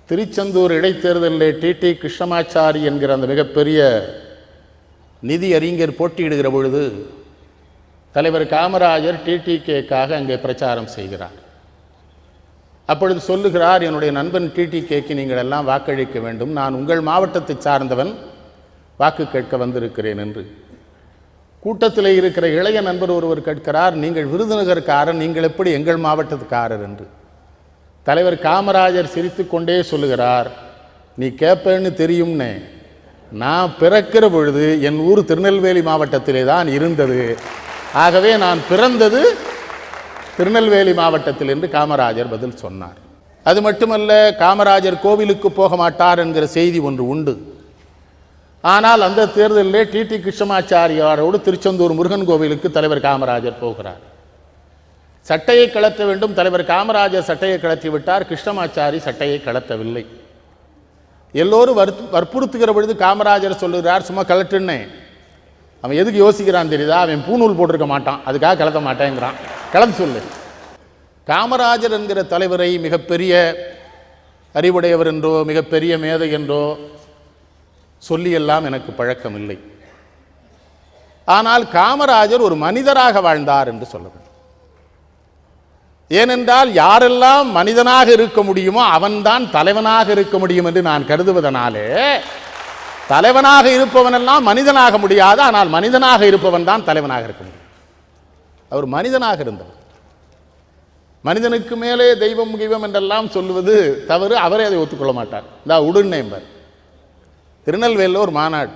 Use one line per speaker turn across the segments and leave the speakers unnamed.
திருச்செந்தூர் இடைத்தேர்தலில் டிடி கிருஷ்ணமாச்சாரி என்கிற அந்த மிகப்பெரிய நிதி அறிஞர் போட்டியிடுகிற பொழுது தலைவர் காமராஜர் டிடிகேக்காக அங்கே பிரச்சாரம் செய்கிறார். அப்பொழுது சொல்லுகிறார், என்னுடைய நண்பன் டிடிகேக்கு நீங்கள் எல்லாம் வாக்களிக்க வேண்டும், நான் உங்கள் மாவட்டத்தை சார்ந்தவன், வாக்கு கேட்க வந்திருக்கிறேன் என்று. கூட்டத்தில் இருக்கிற இளைய நண்பர் ஒருவர் கேட்கிறார், நீங்கள் விருதுநகர்காரர், நீங்கள் எப்படி எங்கள் மாவட்டத்துக்காரர் என்று. தலைவர் காமராஜர் சிரித்து கொண்டே சொல்லுகிறார், நீ கேட்பேன்னு தெரியும்னே, நான் பிறக்கிற பொழுது என் ஊர் திருநெல்வேலி மாவட்டத்திலே தான் இருந்தது, ஆகவே நான் பிறந்தது திருநெல்வேலி மாவட்டத்தில் என்று காமராஜர் பதில் சொன்னார். அது மட்டுமல்ல, காமராஜர் கோவிலுக்கு போக மாட்டார் என்கிற செய்தி ஒன்று உண்டு. ஆனால் அந்த தேர்தலில் டிடி கிருஷ்ணமாச்சாரியாரோடு திருச்செந்தூர் முருகன் கோவிலுக்கு தலைவர் காமராஜர் போகிறார். சட்டையை கழற்ற வேண்டும், தலைவர் காமராஜர் சட்டையை கழற்றி விட்டார், கிருஷ்ணமாச்சாரி சட்டையை கழற்றவில்லை. எல்லோரும் வற்புறுத்துகிற பொழுது காமராஜர் சொல்லுகிறார், சும்மா கழட்டுன்னே. அவன் எதுக்கு யோசிக்கிறான் தெரியுதா, அவன் பூநூல் போட்டிருக்க மாட்டான், அதுக்காக கலத்த மாட்டேங்கிறான், கலந்து சொல்லு. காமராஜர் என்கிற தலைவரை மிகப்பெரிய அறிவுடையவர் என்றோ மிகப்பெரிய மேதை என்றோ சொல்லியெல்லாம் எனக்கு பழக்கம் இல்லை. ஆனால் காமராஜர் ஒரு மனிதராக வாழ்ந்தார் என்று சொல்ல வேண்டும். ஏனென்றால் யாரெல்லாம் மனிதனாக இருக்க முடியுமோ அவன்தான் தலைவனாக இருக்க முடியும் என்று நான் கருதுவதனாலே, தலைவனாக இருப்பவனெல்லாம் மனிதனாக முடியாது, ஆனால் மனிதனாக இருப்பவன் தான் தலைவனாக இருக்க முடியும். அவர் மனிதனாக இருந்தவர். மனிதனுக்கு மேலே தெய்வம் கிவம் என்றெல்லாம் சொல்லுவது தவறு, அவரே அதை ஒத்துக்கொள்ள மாட்டார். இந்த உடுநேம்பர் திருநெல்வேலியில் ஒரு மாநாடு,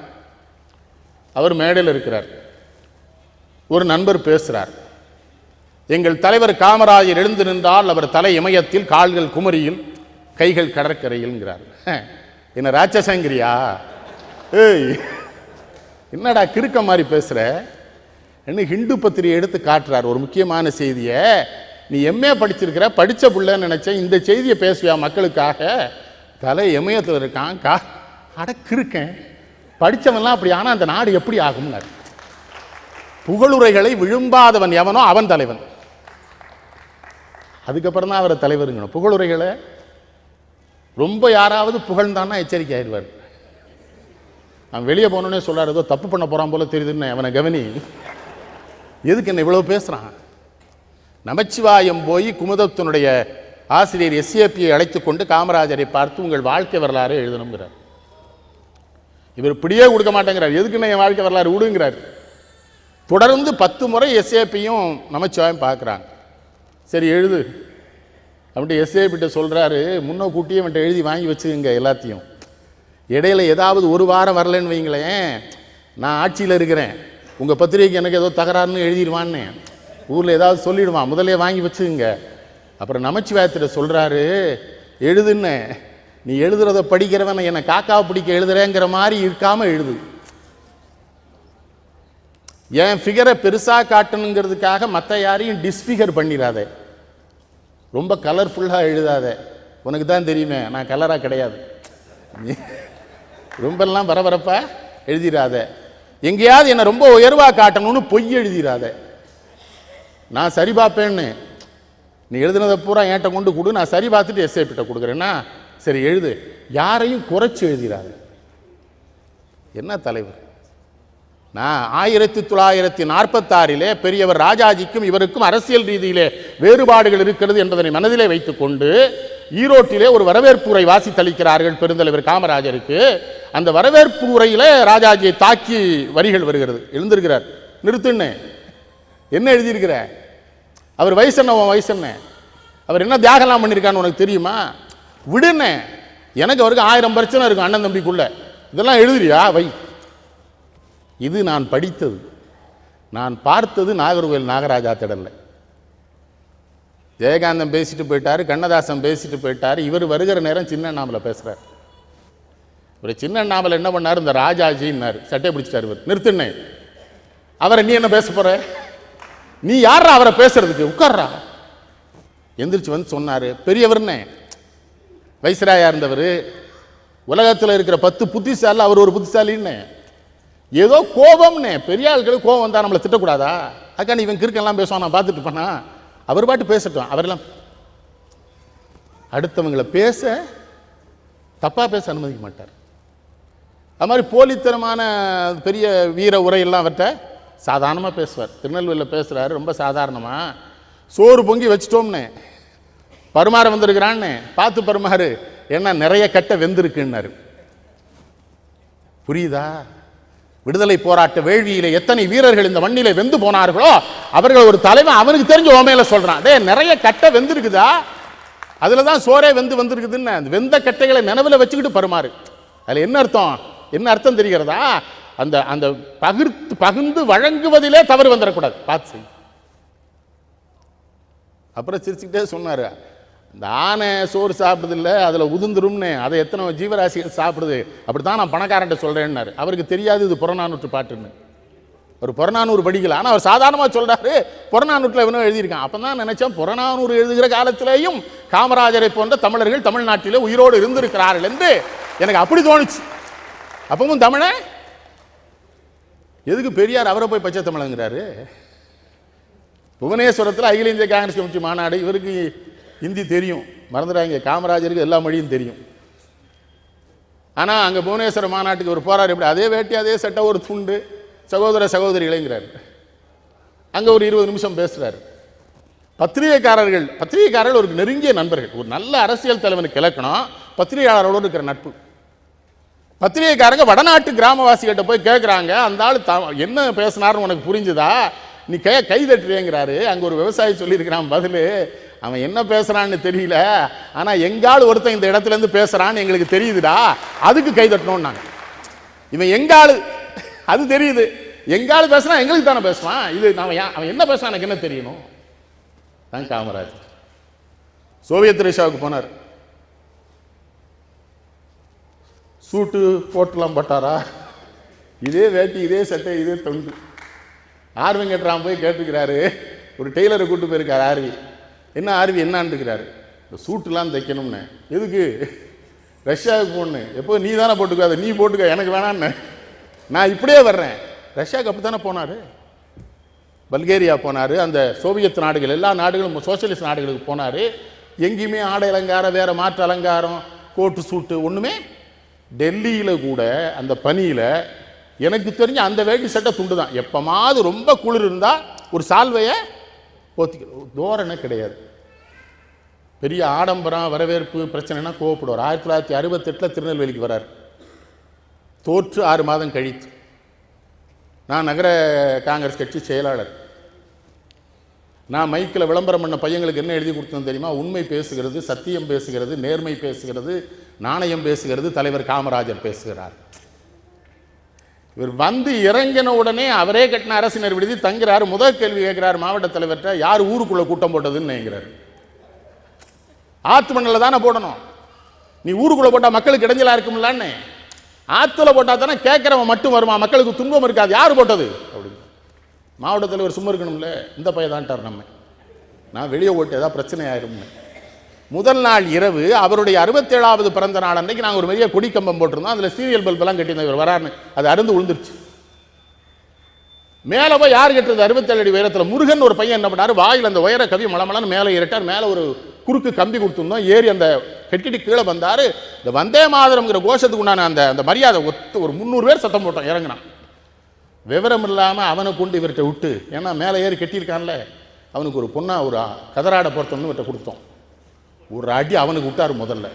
அவர் மேடையில் இருக்கிறார். ஒரு நண்பர் பேசுகிறார், எங்கள் தலைவர் காமராஜர் எழுந்து நின்றால் அவர் தலை இமயத்தில், கால்கள் குமரியில், கைகள் கடற்கரையில்ங்கிறார். என்ன ராட்சசங்கிரியா? ஏய், என்னடா கிறுக்க மாதிரி பேசுற? என்ன ஹிந்து பத்திரிகை எடுத்து காட்டுறார் ஒரு முக்கியமான செய்தியை. நீ எம்ஏ படிச்சிருக்கிற, படித்த பிள்ளைன்னு நினைச்சேன், இந்த செய்தியை பேசுவியா மக்களுக்காக? தலை இமயத்தில் இருக்கான், அடக்கிருக்கேன், படித்தவன்லாம் அப்படி. ஆனால் அந்த நாடு எப்படி ஆகும்னார். புகழுரைகளை விழும்பாதவன் எவனோ அவன் தலைவன். அதுக்கப்புறம் தான் அவரை தலைவருங்கணும். புகழுரைகளை ரொம்ப யாராவது புகழ்ந்தான்னா எச்சரிக்கை ஆயிடுவார். அவன் வெளியே போனோன்னே சொல்றாரு, ஏதோ தப்பு பண்ண போறான் போல தெரியுதுன்னு. அவனை கவனி, எதுக்கு என்ன இவ்வளவு பேசுறான்? நமச்சிவாயம் போய் குமுதத்தினுடைய ஆசிரியர் எஸ்ஏபியை அழைத்து கொண்டு காமராஜரை பார்த்து உங்கள் வாழ்க்கை வரலாறு எழுதணுங்கிறார். இவர் இப்படியே கொடுக்க மாட்டேங்கிறார். எதுக்குன்னு என் வாழ்க்கை வரலாறு விடுங்கிறார். தொடர்ந்து 10 முறை எஸ்ஏபியும் நமச்சிவாயம் பார்க்குறாங்க. சரி எழுது அப்படின்ட்டு எஸ்ஏபிட்ட சொல்கிறாரு, முன்ன கூட்டியே அவன்கிட்ட எழுதி வாங்கி வச்சுக்கோங்க எல்லாத்தையும். இடையில ஏதாவது ஒரு வாரம் வரலன்னு வைங்களேன், நான் ஆட்சியில் இருக்கிறேன், உங்கள் பத்திரிகைக்கு எனக்கு ஏதோ தகராறுன்னு எழுதிடுவான்னு ஊரில் ஏதாவது சொல்லிடுவான், முதலே வாங்கி வச்சுக்கோங்க. அப்புறம் நமச்சிவாயத்திட்ட சொல்கிறாரு, எழுதுன்னு, நீ எழுதுறத படிக்கிறவன் என்னை காக்காவை பிடிக்க எழுதுறேங்கிற மாதிரி இருக்காமல் எழுது. என் ஃபிகரை பெருசாக காட்டணுங்கிறதுக்காக மற்ற யாரையும் டிஸ்ஃபிகர் பண்ணிடாத, ரொம்ப கலர்ஃபுல்லாக எழுதாத. உனக்கு தான் தெரியுமே நான் கலராக கிடையாது, ரொம்பலாம் பரபரப்பா எழுதிடாத. எங்கேயாவது என்னை ரொம்ப உயர்வாக காட்டணும்னு பொய் எழுதிடாத. நான் சரி பார்ப்பேன்னு நீ எழுதுனதை பூரா என்கிட்ட கொண்டு கொடு, நான் சரி பார்த்துட்டு எஸ்ஏபிட்ட கொடுக்குறேன்னா சரி எழுது. யாரையும் குறைச்சி எழுதிடாத. என்ன தலைவர்? நான் 1946 பெரியவர் ராஜாஜிக்கும் இவருக்கும் அரசியல் ரீதியிலே வேறுபாடுகள் இருக்கிறது என்பதனை மனதிலே வைத்துக் கொண்டு ஈரோட்டிலே ஒரு வரவேற்பு உரை வாசித்தளிக்கிறார்கள் பெருந்தலைவர் காமராஜருக்கு. அந்த வரவேற்பு உரையில ராஜாஜியை தாக்கி வரிகள் வருகிறது. எழுந்திருக்கிறார், நிறுத்துன்னு. என்ன எழுதியிருக்கிற? அவர் வயசு என்ன, உன் வயசு என்ன? அவர் என்ன தியாகலாம் பண்ணியிருக்கான்னு உனக்கு தெரியுமா? விடுன்னு. எனக்கு அவருக்கு 1000 பிரச்சனை இருக்கும் அண்ணன் தம்பிக்குள்ள. இதெல்லாம் எழுதுறியா? வை. இது நான் படித்தது, நான் பார்த்தது நாகர்கோவில் நாகராஜா திடல்ல. ஜெயகாந்தன் பேசிட்டு போயிட்டாரு, கண்ணதாசன் பேசிட்டு போயிட்டாரு. இவர் வருகிற நேரம் சின்ன அண்ணாமலை பேசுறாரு. ஒரு சின்ன அண்ணாமலை என்ன பண்ணாரு, இந்த ராஜாஜின்னாரு, சட்டையை பிடிச்சிட்டாரு. இவர் நிறுத்துன்னு. அவரை நீ என்ன பேச போற? நீ யாரா அவரை பேசுறதுக்கு? உட்கார்றா. எந்திரிச்சு வந்து சொன்னாரு, பெரியவர்னே, வைஸ்ராயா இருந்தவர், உலகத்தில் இருக்கிற 10 புத்திசாலி அவர் ஒரு புத்திசாலின்னு. ஏதோ கோபம்னே, பெரிய ஆட்களுக்கு கோபம் வந்தா நம்மளை திட்டக்கூடாதா? அக்கா நீ இவன் கிறுக்கெல்லாம் பேசுவான், நான் பார்த்துட்டு பண்ணா அவர் பாட்டு பேசட்டும். அவரெல்லாம் அடுத்தவங்களை பேச தப்பாக பேச அனுமதிக்க மாட்டார். அது மாதிரி போலித்தனமான பெரிய வீர உரையெல்லாம் அவர்கிட்ட சாதாரணமாக பேசுவார். திருநெல்வேலியில் பேசுகிறாரு ரொம்ப சாதாரணமாக, சோறு பொங்கி வச்சிட்டோம்னு பருமாற வந்திருக்கிறான்னு பார்த்து பருமாறு, ஏன்னா நிறைய கட்டை வெந்திருக்குன்னாரு. புரியுதா? விடுதலை போராட்ட வேள்வியில எத்தனை வீரர்கள் இந்த மண்ணிலே வெந்து போனார்களோ அவர்கள் ஒரு தலைவன் அவனுக்கு தெரிஞ்ச ஓமையில சொல்றான், டே நிறைய கட்டை வெந்திருக்குதா, அதுலதான் சோரே வந்திருக்குதுன்னு. அந்த வெந்த கட்டைகளை நினைவுல வச்சுக்கிட்டு பருமாறு. அதுல என்ன அர்த்தம், என்ன அர்த்தம் தெரிகிறதா? அந்த அந்த பகிர்ந்து வழங்குவதிலே தவறு வந்துடக்கூடாது, பார்த்து செய். அப்புறம் சிரிச்சுக்கிட்டே சொன்னாரு, இந்த ஆனை சோறு சாப்பிடுது இல்லை, அதில் உதிர்ந்துரும்னு, அதை எத்தனை ஜீவராசிகள் சாப்பிடுது, அப்படித்தான் நான் பணக்காரன்ட்ட சொல்கிறேன்னாரு. அவருக்கு தெரியாது இது புறநானூற்று பாட்டுன்னு. ஒரு புறநானூறு படிக்கல, ஆனால் அவர் சாதாரணமாக சொல்கிறாரு புறநானூற்றில் இவனும் எழுதியிருக்கான். அப்போ தான் நினச்சேன், புறநானூறு எழுதுகிற காலத்திலேயும் காமராஜரை போன்ற தமிழர்கள் தமிழ்நாட்டிலே உயிரோடு இருந்திருக்கிறார்கள் என்று எனக்கு அப்படி தோணுச்சு. அப்பவும் தமிழ எதுக்கு பெரியார் அவரை போய் பச்சை தமிழங்கிறாரு? புவனேஸ்வரத்தில் அகில இந்திய காங்கிரஸ் கமிட்டி மாநாடு, இவருக்கு ஹிந்தி தெரியும், மறந்துடாங்க, காமராஜருக்கு எல்லா மொழியும் தெரியும். ஆனால் அங்கே புவனேஸ்வர மாநாட்டுக்கு ஒரு போராடு எப்படி அதே வேட்டி அதே சட்டை ஒரு துண்டு சகோதர சகோதரிகளைங்கிறார். அங்கே ஒரு 20 நிமிஷம் பேசுகிறார். பத்திரிகைக்காரர்கள் ஒரு நெருங்கிய நண்பர்கள். ஒரு நல்ல அரசியல் தலைவனுக்கு இலக்கணம் பத்திரிகையாளரோடு இருக்கிற நட்பு. பத்திரிகைக்காரங்க வடநாட்டு கிராமவாசிகிட்ட போய் கேட்குறாங்க, அந்த ஆள் என்ன பேசினார்னு உனக்கு புரிஞ்சுதா, நீ கை தட்டுறேங்கிறாரு. அங்கே ஒரு விவசாயி சொல்லியிருக்கிறான் பதில், அவன் என்ன பேசுறான்னு தெரியல, ஆனா எங்கால் ஒருத்தன் இந்த இடத்துல இருந்து பேசுறான்னு எங்களுக்கு தெரியுதுடா, அதுக்கு கை தட்டணும். நாங்க இவன் எங்காலு அது தெரியுது, எங்கால் பேசுறான் எங்களுக்கு தானே பேசுவான், இது அவன் என்ன பேசுறான் எனக்கு என்ன தெரியணும். தான் காமராஜ் சோவியத் ரஷ்யாவுக்கு போனார். சூட்டு போட்டுலாம் போட்டாரா, இதே வேட்டி இதே சட்டை இதே தொண்டு. ஆர்வி கட்டுறான் போய் கேட்டுக்கிறாரு, ஒரு டெய்லரை கூட்டு போயிருக்காரு ஆர்வி. என்ன ஆர்வி என்னான்னு இருக்கிறாரு, இந்த சூட்டுலாம் தைக்கணும்னு. எதுக்கு? ரஷ்யாவுக்கு போகணும். எப்போ நீ தானே போட்டுக்காது, நீ போட்டுக்க, எனக்கு வேணான்னு, நான் இப்படியே வர்றேன். ரஷ்யாவுக்கு அப்படி தானே போனார், பல்கேரியா போனார், அந்த சோவியத் நாடுகள் எல்லா நாடுகளும் சோசியலிஸ்ட் நாடுகளுக்கு போனார். எங்கேயுமே ஆடை அலங்காரம் வேற மாற்று அலங்காரம் கோட்டு சூட்டு ஒன்றுமே. டெல்லியில் கூட அந்த பனியில் எனக்கு தெரிஞ்ச அந்த வேட்டி சட்டை துண்டு தான். எப்போமாவது ரொம்ப குளிர் இருந்தால் ஒரு சால்வையை போத்திக்க, தோரணை கிடையாது. பெரிய ஆடம்பரம் வரவேற்பு பிரச்சனைனா கோவப்படுவார். 1968 திருநெல்வேலிக்கு வரார், தோற்று 6 மாதம் கழித்து. நான் நகர காங்கிரஸ் கட்சி செயலாளர். நான் மைக்கில் விளம்பரம் பண்ண பையங்களுக்கு என்ன எழுதி கொடுத்தேன்னு தெரியுமா? உண்மை பேசுகிறது, சத்தியம் பேசுகிறது, நேர்மை பேசுகிறது, நாணயம் பேசுகிறது, தலைவர் காமராஜர் பேசுகிறார். இவர் வந்து இறங்கின உடனே அவரே கட்டின அரசினர் விடுதி தங்குறாரு. முதல் கேள்வி கேட்கிறார் மாவட்ட தலைவர்கிட்ட, யார் ஊருக்குள்ள கூட்டம் போட்டதுன்னு நினைக்கிறார். ஆத்து மண்ணில் தானே போடணும், நீ ஊருக்குள்ள போட்டா மக்களுக்கு இடைஞ்சலா இருக்கும்லான்னு. ஆத்துல போட்டா தானே கேட்கிறவன் மட்டும் வருமா, மக்களுக்கு துன்பம் இருக்காது. யார் போட்டது அப்படின்னு மாவட்ட தலைவர் சும்மா இருக்கணும்ல. இந்த பையன் தான்ட்டார் நம்ம, நான் வெளியே ஓட்டு ஏதாவது பிரச்சனை ஆயிரும்னு. முதல் நாள் இரவு அவருடைய 67வது பிறந்த நாள் அன்றைக்கு நாங்கள் ஒரு பெரிய கொடி கம்பம் போட்டிருந்தோம். அதில் சீரியல் பல்பெல்லாம் கட்டியிருந்தோம். இவர் வராருன்னு அது அருந்து விழுந்துருச்சு. மேலே போய் யார் கட்டுறது 67 அடி உயரத்தில் முருகன் ஒரு பையன் என்ன பண்ணார், வாயில் அந்த உயர கவி மலமலன்னு மேலே ஏறிட்டார். மேலே ஒரு குறுக்கு கம்பி கொடுத்துருந்தோம், ஏறி அந்த கட்டிட்டு கீழே வந்தார். இந்த வந்தே மாதரம்ங்கிற கோஷத்துக்கு உண்டான அந்த அந்த மரியாதை ஒரு 300 பேர் சத்தம் போட்டோம். இறங்கினான். விவரம் இல்லாமல் அவனை கொண்டு இவர்கிட்ட விட்டு, ஏன்னா மேலே ஏறி கட்டியிருக்கான்ல, அவனுக்கு ஒரு பொண்ணா ஒரு கதராடை பொறுத்தோம்னு இவர்கிட்ட கொடுத்தோம். ஒரு அடி அவனுக்கு விட்டார். முதல்ல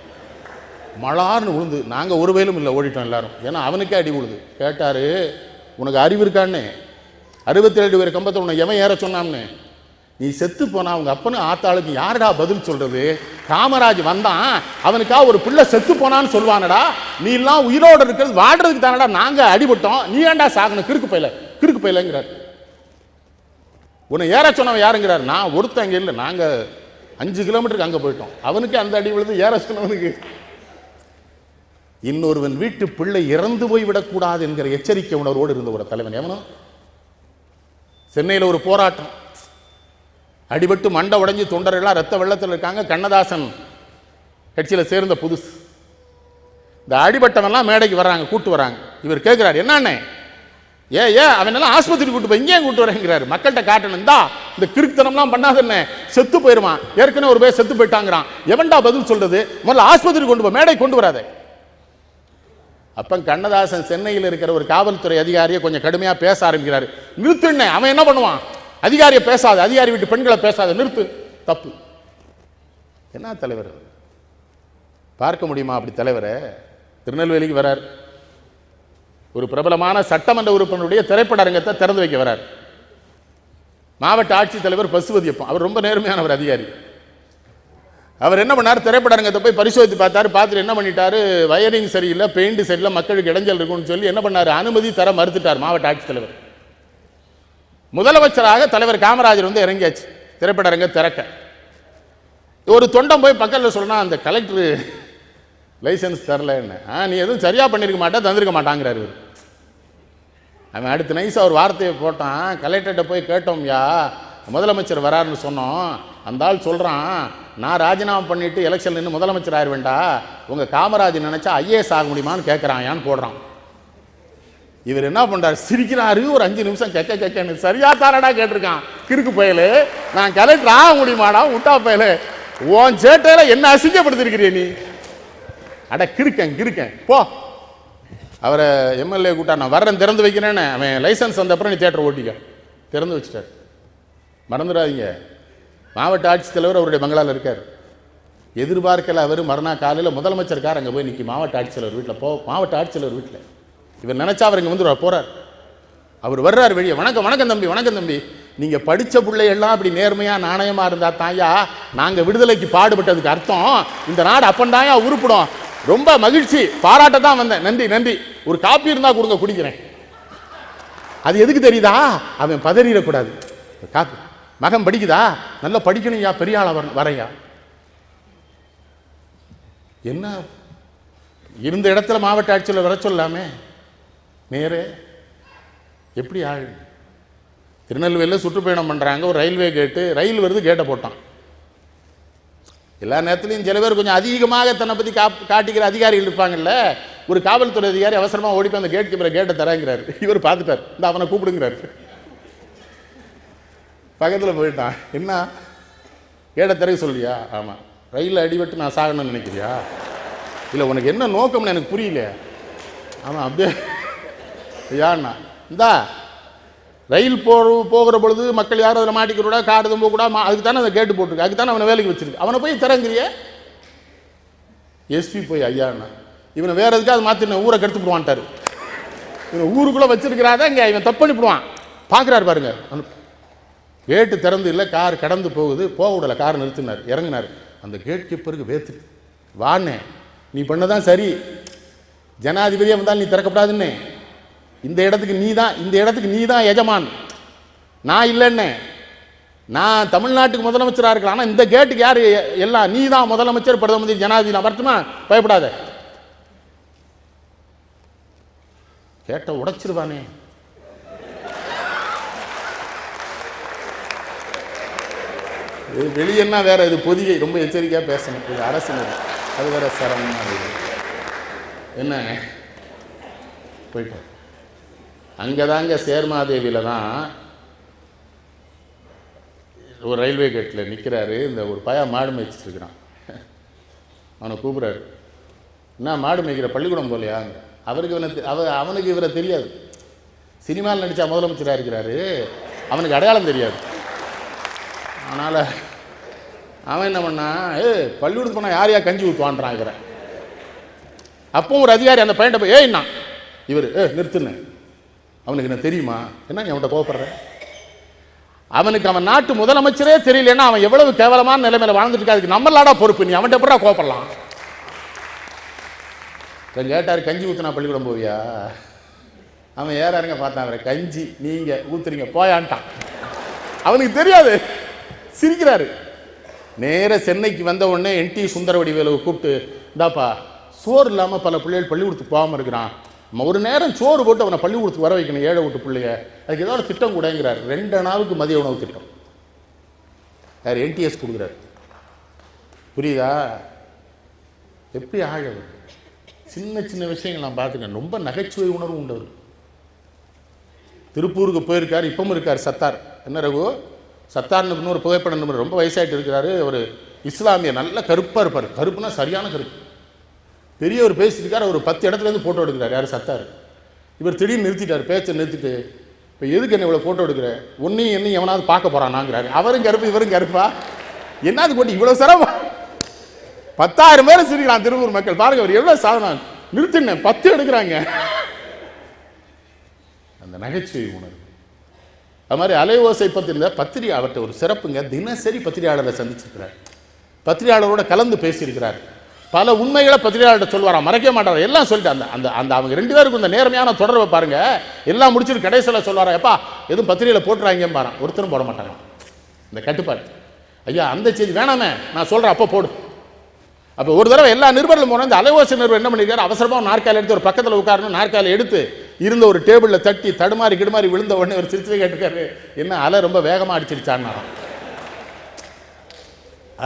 மலார்னு விழுந்து நாங்கள் ஒரு வயலும் இல்லை, ஓடிட்டோம் எல்லாரும். ஏன்னா அவனுக்கே அடி விழுது. கேட்டார், உனக்கு அறிவு இருக்கான்னு, 67 பேர் கம்பத்தை உன்னை எவன் ஏற சொன்னான்னு, நீ செத்து போனா அவங்க அப்பனு ஆத்தாளுக்கு யாருடா பதில் சொல்றது? காமராஜ் வந்தான், அவனுக்கா ஒரு பிள்ளை செத்து போனான்னு சொல்லுவானடா, நீ எல்லாம் உயிரோடு இருக்கிறது வாழ்றதுக்கு தானடா நாங்க அடிபட்டோம், நீ ஏன்டா சாகணும் கிறுக்கு பையலங்கிறார். உன்னை ஏற சொன்னவன் யாருங்கிறார்? நான் ஒருத்தன் இங்கே இல்லை, நாங்க 5 கிலோமீட்டருக்கு அங்கே போயிட்டோம். அவனுக்கு அந்த அடி விழுது, ஏற சொன்னவனுக்கு. இன்னொருவன் வீட்டு பிள்ளை இறந்து போய் விடக்கூடாது என்கிற எச்சரிக்கை உணர்வோடு இருந்த ஒரு தலைவன் எவனும். சென்னையில் ஒரு போராட்டம், அடிபட்டு மண்டை உடைஞ்சு தொண்டர்கள்லாம் ரத்த வெள்ளத்தில் இருக்காங்க. கண்ணதாசன் கட்சியில் சேர்ந்த புதுசு. இந்த அடிபட்டவன்லாம் மேடைக்கு வர்றாங்க, கூட்டு வராங்க. இவர் கேட்கிறார், என்னண்ணே அவன் எல்லாம் ஆஸ்பத்திரி கூட்டு போய் இங்கேயும் கூட்டு வரேங்கிறாரு. மக்கள்கிட்ட காட்டணும், இந்த கிறுக்குத்தனம்லாம் பண்ணாதண்ணே, செத்து போயிருவான், ஏற்கனவே ஒரு பேர் செத்து போயிட்டாங்கிறான், எவன்டா பதில் சொல்றது? முதல்ல ஆஸ்பத்திரி கொண்டு போய் மேடை கொண்டு வராதே. அப்போ கண்ணதாசன் சென்னையில் இருக்கிற ஒரு காவல்துறை அதிகாரியை கொஞ்சம் கடுமையாக பேச ஆரம்பிக்கிறாரு. நிறுத்துன்னு. அவன் என்ன பண்ணுவான்? அதிகாரியை பேசாத, அதிகாரி விட்டு பெண்களை பேசாத, நிறுத்து, தப்பு. என்ன தலைவர் பார்க்க முடியுமா அப்படி தலைவரை? திருநெல்வேலிக்கு வரார், ஒரு பிரபலமான சட்டமன்ற உறுப்பினருடைய திரைப்பட அரங்கத்தை திறந்து வைக்க வரார். மாவட்ட ஆட்சித்தலைவர் பசுபதியப்பன், அவர் ரொம்ப நேர்மையானவர் அதிகாரி. அவர் என்ன பண்ணார்? திரைப்பட அரங்கத்தை போய் பரிசோதித்து பார்த்தாரு. பார்த்துட்டு என்ன பண்ணிட்டாரு? வயரிங் சரியில்லை, பெயிண்ட் சரியில்லை, மக்களுக்கு இடைஞ்சல் இருக்குன்னு சொல்லி என்ன பண்ணார்? அனுமதி தர மறுத்துட்டார் மாவட்ட ஆட்சித்தலைவர். முதலமைச்சராக தலைவர் காமராஜர் வந்து இறங்கியாச்சு திரைப்பட அரங்க திறக்க. ஒரு தொண்டம் போய் பக்கத்தில் சொன்னா, அந்த கலெக்டர் லைசன்ஸ் தரலன்னு. நீ எதுவும் சரியா பண்ணிருக்க மாட்டா, தந்திருக்க மாட்டாங்கிறாரு. அவன் அடுத்த நைஸா ஒரு வார்த்தையை போட்டான். கலெக்டர்கிட்ட போய் கேட்டோம்யா, முதலமைச்சர் வராருன்னு சொன்னோம். அந்த ஆள் சொல்றான், நான் ராஜினாமா பண்ணிட்டு எலெக்ஷன் நின்று முதலமைச்சர் ஆயிடுவேண்டா, உங்க காமராஜர் நினைச்சா ஐஏஎஸ் ஆக முடியுமான்னு கேட்கறான் போடுறான். இவர் என்ன பண்றாரு? சிரிக்கிறாரு. ஒரு 5 நிமிஷம் கேட்க சரியா தாரடா கேட்டிருக்கான். கிறுக்கு பயலு, நான் கலெக்டர் ஆக முடியுமாடா முட்டா பயலு, உன் சேட்டையில என்ன அசிங்கப்படுத்திருக்கிறிய நீ? அட கிறுக்கன் போ. அவரை எம்எல்ஏ கூட்டா, நான் வர்றேன் திறந்து வைக்கிறேன்னு. அவன் லைசன்ஸ் வந்த அப்புறம் நீ தியேட்டர் ஓட்டிக்க திறந்து வச்சுட்டார். மறந்துடாதீங்க, மாவட்ட ஆட்சித்தலைவர் அவருடைய பங்களாவில் இருக்கார். எதிர்பார்க்கல அவர் மறுநாள் காலையில் முதலமைச்சர் கார் அங்கே போய் நிற்கி மாவட்ட ஆட்சித்தலைவர் வீட்டில். மாவட்ட ஆட்சித்தலைவர் வீட்டில் இவர் நினைச்சா அவர் இங்கே வந்து போறார். அவர் வர்றார் வெளியே. வணக்கம் தம்பி, வணக்கம் தம்பி. நீங்க படிச்ச பிள்ளை எல்லாம் அப்படி நேர்மையா நாணயமா இருந்தா தாயா நாங்க விடுதலைக்கு பாடுபட்டதுக்கு அர்த்தம். இந்த நாடு அப்பண்டாயா உருப்பிடும். ரொம்ப மகிழ்ச்சி, பாராட்ட தான் வந்தேன். நன்றி. ஒரு காப்பி இருந்தா கொடுங்க, குடிக்கிறேன். அது எதுக்கு தெரியுதா? அவன் பதறிடக்கூடாது. காப்பி மகன் படிக்குதா? நல்லா படிக்கணும்யா, பெரிய ஆளா வரையா. என்ன இருந்த இடத்துல மாவட்ட ஆட்சியில் வர சொல்லாமே நேரே எப்படி ஆள்? திருநெல்வேலியில் சுற்றுப்பயணம் பண்ணுறாங்க. ஒரு ரயில்வே கேட்டு, ரயில் வருது, கேட்டை போட்டான். எல்லா நேரத்துலையும் சில பேர் கொஞ்சம் அதிகமாக தன்னை பற்றி காட்டிக்கிற அதிகாரிகள் இருப்பாங்கல்ல. ஒரு காவல்துறை அதிகாரி அவசரமாக ஓடிப்போய் அந்த கேட் கீப்பரை கேட்டை தராங்கிறாரு. இவர் பார்த்துட்டார், இந்த அவனை கூப்பிடுங்கிறாரு. பக்கத்தில் போயிட்டான். என்ன கேட்டை திறக்க சொல்லியா? ஆமாம். ரயிலில் அடிபட்டு நான் சாகணும்னு நினைக்கிறியா? இல்லை, உனக்கு என்ன நோக்கம்னு எனக்கு புரியல. ஆமாம், அப்படியே யாருண்ணா இந்தா ரயில் போகிற பொழுது மக்கள் யாரும் அதில் மாட்டிக்கிறோட, கார் எதுவும் போகக்கூடா, அதுக்கு தானே அதை கேட்டு போட்டிருக்கு, அதுக்கு தானே அவனை வேலைக்கு வச்சிருக்கு. அவனை போய் திறங்கிறிய? எஸ்பி போய் ஐயாண்ணா இவனை வேற எதுக்காக அது மாற்றி ஊரை கெடுத்து போடுவான்ட்டாரு. இவன் ஊருக்குள்ளே வச்சிருக்கிறாதான் இங்கே இவன் தப்பு பண்ணிவிடுவான். பார்க்குறாரு பாருங்க. கேட்டு திறந்து இல்லை, கார் கடந்து போகுது, போக விடலை, கார் நிறுத்தினார், இறங்கினார். அந்த கேட் கீப்பருக்கு வேத்து, வாண்ணே நீ பண்ணதான் சரி, ஜனாதிபதியாக வந்தால் நீ திறக்கப்படாதுன்னு, இந்த இடத்துக்கு நீ தான் எஜமான், நான் இல்லைன்னு. நான் தமிழ்நாட்டுக்கு முதலமைச்சராக இருக்கலாம், ஆனால் இந்த கேட்டுக்கு யார் எல்லாம்? நீ தான் முதலமைச்சர், பிரதம மந்திரி, ஜனாதிபதி. நான் வரட்டுமா? பயப்படாத. கேட்ட உடைச்சிருவானே. வெளியேன்னா வேற, இது பொதிகை, ரொம்ப எச்சரிக்கையாக பேசணும். இது அரசு, அது வேற சிரமமாக என்ன போயிட்டோம். அங்கதாங்க சேர்மாதேவியில் தான் ஒரு ரயில்வே கேட்டில் நிற்கிறாரு. இந்த ஒரு பையன் மாடு மேய்ச்சிட்டு இருக்கிறான். அவனை கூப்பிட்றாரு, என்ன மாடு மேய்க்கிற, பள்ளிக்கூடம் போலையா? அவனுக்கு இவரை தெரியாது. சினிமாவில் நடித்தா முதலமைச்சராக இருக்கிறாரு, அவனுக்கு அடையாளம் தெரியாது. அதனால் அவன் என்ன பண்ணா, பள்ளிக்கூடத்துக்கு போனால் யார் கஞ்சி ஊற்றுவான்றான் இவரை. அப்போ ஒரு அதிகாரி அந்த பையன்ட்ட போய், என்ன இவர் நிறுத்துன்னு, அவனுக்கு என்ன தெரியுமா? என்ன நீ அவன்கிட்ட கோவப்படுற? அவனுக்கு அவன் நாட்டு முதலமைச்சரே தெரியலன்னா அவன் எவ்வளவு கேவலமான நிலைமையில வாழ்ந்துட்டு இருக்கா, அதுக்கு நம்மளாடா பொறுப்பு, நீ அவன்கிட்ட எப்படா கோவப்படலாம்? கேட்டார், கஞ்சி ஊத்துனா பள்ளிக்கூடம் போவியா? அவன் ஏறாருங்க பார்த்தான், அவரை கஞ்சி நீங்க ஊத்துறீங்க போயான்ட்டான். அவனுக்கு தெரியாது, சிரிக்கிறாரு. நேர சென்னைக்கு வந்த உடனே NT சுந்தரவடிவேலுவை கூப்பிட்டு, இந்தாப்பா சோறு இல்லாமல் பல பிள்ளைகள் பள்ளிக்கூடத்துக்கு போகாமல் இருக்கிறான், ஒரு நேரம் சோறு போட்டு அவனை பள்ளிக்கூடத்துக்கு வர வைக்கணும், ஏழை வீட்டு பிள்ளைங்க, அதுக்கு ஏதோ ஒரு திட்டம் கூடங்கிறார். 2 நாளுக்கு மதிய உணவு திட்டம் யார்? NTS கொடுக்குறாரு. புரியுதா? எப்படி ஆழம்? சின்ன விஷயங்கள் நான் பார்த்துக்கேன். ரொம்ப நகைச்சுவை உணர்வு உண்டவர். திருப்பூருக்கு போயிருக்காரு, இப்பவும் இருக்கார் சத்தார். என்ன ரகு சத்தார்னு இன்னொரு புகைப்படம் நம்பர், ரொம்ப வயசாகிட்டு இருக்கிறாரு. ஒரு இஸ்லாமிய, நல்ல கருப்பாக இருப்பார். கருப்புனா சரியான கருப்பு. பெரியவர் பேசிட்டு இருக்கார், ஒரு 10 இடத்துல இருந்து ஃபோட்டோ எடுக்கிறார். யார் சத்தார். இவர் திடீர்னு நிறுத்திட்டார், பேச்சை நிறுத்திட்டு, இப்போ எதுக்கு என்ன இவ்வளோ ஃபோட்டோ எடுக்கிற, ஒன்றையும் என்னையும் எவனாவது பார்க்க போகிறானாங்கிறாரு. அவரும் கருப்பு இவரும் கருப்பா, என்னது போட்டு இவ்வளோ சிரமம். 10,000 பேர் சிரிக்கலாம் திருப்பூர் மக்கள். பாருங்க அவர் எவ்வளோ சாதனை. நிறுத்தினேன் 10 எடுக்கிறாங்க. அந்த நகைச்சுவை உணர்வு. அது மாதிரி அலைவோசை பத்திரிகை பத்திரிகை அவர்கிட்ட ஒரு சிறப்புங்க. தினசரி பத்திரிகையாளரை சந்திச்சிருக்கிறார், பத்திரிகையாளரோட கலந்து பேசியிருக்கிறார். பல உண்மைகளை பத்திரிகையாளர்கிட்ட சொல்லுவாரா, மறைக்க மாட்டார். எல்லாம் சொல்லிட்டு அந்த அந்த அந்த அவங்க 2 பேருக்கும் இந்த நேர்மையான தொடர்பை பாருங்க. எல்லாம் முடிச்சுட்டு கடைசியில் சொல்லுவாரா, எப்பா எதுவும் பத்திரிகையில் போட்டுறாங்க பாரு. ஒருத்தரும் போட மாட்டாங்க. இந்த கட்டுப்பாடு. ஐயா அந்த செய்தி வேணாமே, நான் சொல்கிறேன் அப்போ போடு. அப்போ ஒரு தடவை எல்லா நிருபர்களும் போனால் இந்த அலைவோசை நிருபர் என்ன பண்ணியிருக்காரு, அவசரமாக நாற்காலி எடுத்து ஒரு பக்கத்தில் உட்காரணும், நாற்காலி எடுத்து இருந்த ஒரு டேபிளில் தட்டி தடுமாறி கிடுமாறி விழுந்த உடனே ஒரு சிரிச்சு கேட்டுக்காரு, என்ன அலை ரொம்ப வேகமாக அடிச்சிருச்சான்னா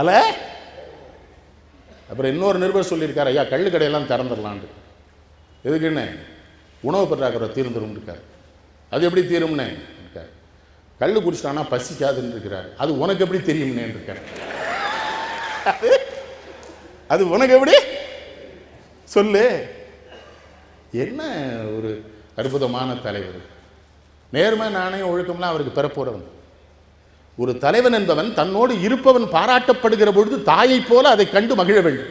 அலை. அப்புறம் இன்னொரு நிருபர் சொல்லியிருக்காரு, ஐயா கள்ளு கடையெல்லாம் திறந்துடலான்னு. எதுக்குன்னு, உணவு பற்றாக்குறை தீர்ந்துடும் இருக்காரு. அது எப்படி தீரும்னு இருக்காரு. கள்ளு குடிச்சிட்டானா பசிக்காதுன்னு இருக்கிறாரு. அது உனக்கு எப்படி தெரியும்னு இருக்காரு. அது உனக்கு எப்படி சொல்லு. என்ன ஒரு அற்புதமான தலைவர். நேர்மை நாணயம் ஒழுக்கம்லாம் அவருக்கு பிறப்போறவன். ஒரு தலைவன் என்பவன் தன்னோடு இருப்பவன் பாராட்டப்படுகிற பொழுது தாயை போல அதை கண்டு மகிழ வேண்டும்.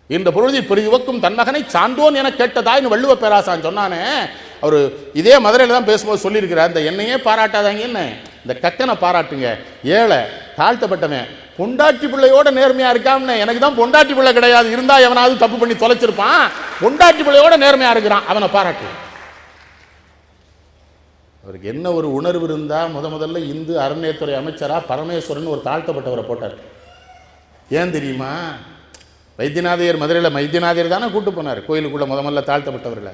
இந்த பொழுதில் பெரிதுவக்கும் தன் மகனை சான்றோன் என கேட்டதாய்னு வள்ளுவ பேராசான் சொன்னானே. அவர் இதே மதுரையில் தான் பேசும்போது சொல்லியிருக்கிறார், இந்த என்னையே பாராட்டாதாங்க, என்ன இந்த கக்கனை பாராட்டுங்க. ஏழை தாழ்த்தப்பட்டவன் பொண்டாட்டி பிள்ளையோட நேர்மையா இருக்கான்னு. எனக்கு தான் பொண்டாட்டி பிள்ளை கிடையாது, இருந்தா எவனாவது தப்பு பண்ணி தொலைச்சிருப்பான். பொண்டாட்டி பிள்ளையோட நேர்மையா இருக்கிறான், அவனை பாராட்டு. அவருக்கு என்ன ஒரு உணர்வு இருந்தா, முதல்ல இந்து அறநிலையத்துறை அமைச்சரா பரமேஸ்வரன் ஒரு தாழ்த்தப்பட்டவரை போட்டார். ஏன் தெரியுமா, வைத்தியநாதையர் மதுரையில் வைத்தியநாதையர் தானே கூட்டு போனார் கோயிலுக்குள்ள முதல்ல தாழ்த்தப்பட்டவர்களை.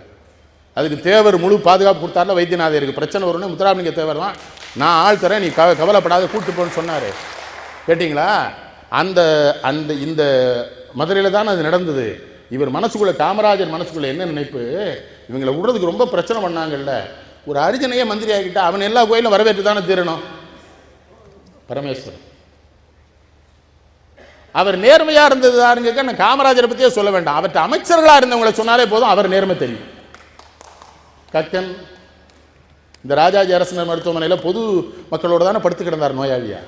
அதுக்கு தேவர் முழு பாதுகாப்பு கொடுத்தாருல. வைத்தியநாதையருக்கு பிரச்சனை வரும்னு முத்துராமலிங்க தேவர் தான், நான் ஆள் தரேன், நீ கவலைப்படாத கூட்டு போன்னு சொன்னார். கேட்டிங்களா? அந்த அந்த இந்த மதுரையில் தான் அது நடந்தது. இவர் மனசுக்குள்ள, காமராஜர் மனசுக்குள்ள என்ன நினைப்பு, இவங்களை விடுறதுக்கு ரொம்ப பிரச்சனை பண்ணாங்கல்ல, ஒரு அரிஜனையே மந்திரி ஆகிட்டா அவன் எல்லா கோயிலும் வரவேற்று தானே தீரணும். பரமேஸ்வரன் அவர் நேர்மையா இருந்தது யாருங்க, நான் காமராஜரை பற்றியே சொல்ல வேண்டாம், அவர்கிட்ட அமைச்சர்களாக இருந்தவங்களை சொன்னாலே போதும் அவர் நேர்மை தெரியும். கக்கன் இந்த ராஜாஜி அரசினர் மருத்துவமனையில் பொது மக்களோடு தானே படுத்து கிடந்தார் நோயாளியா.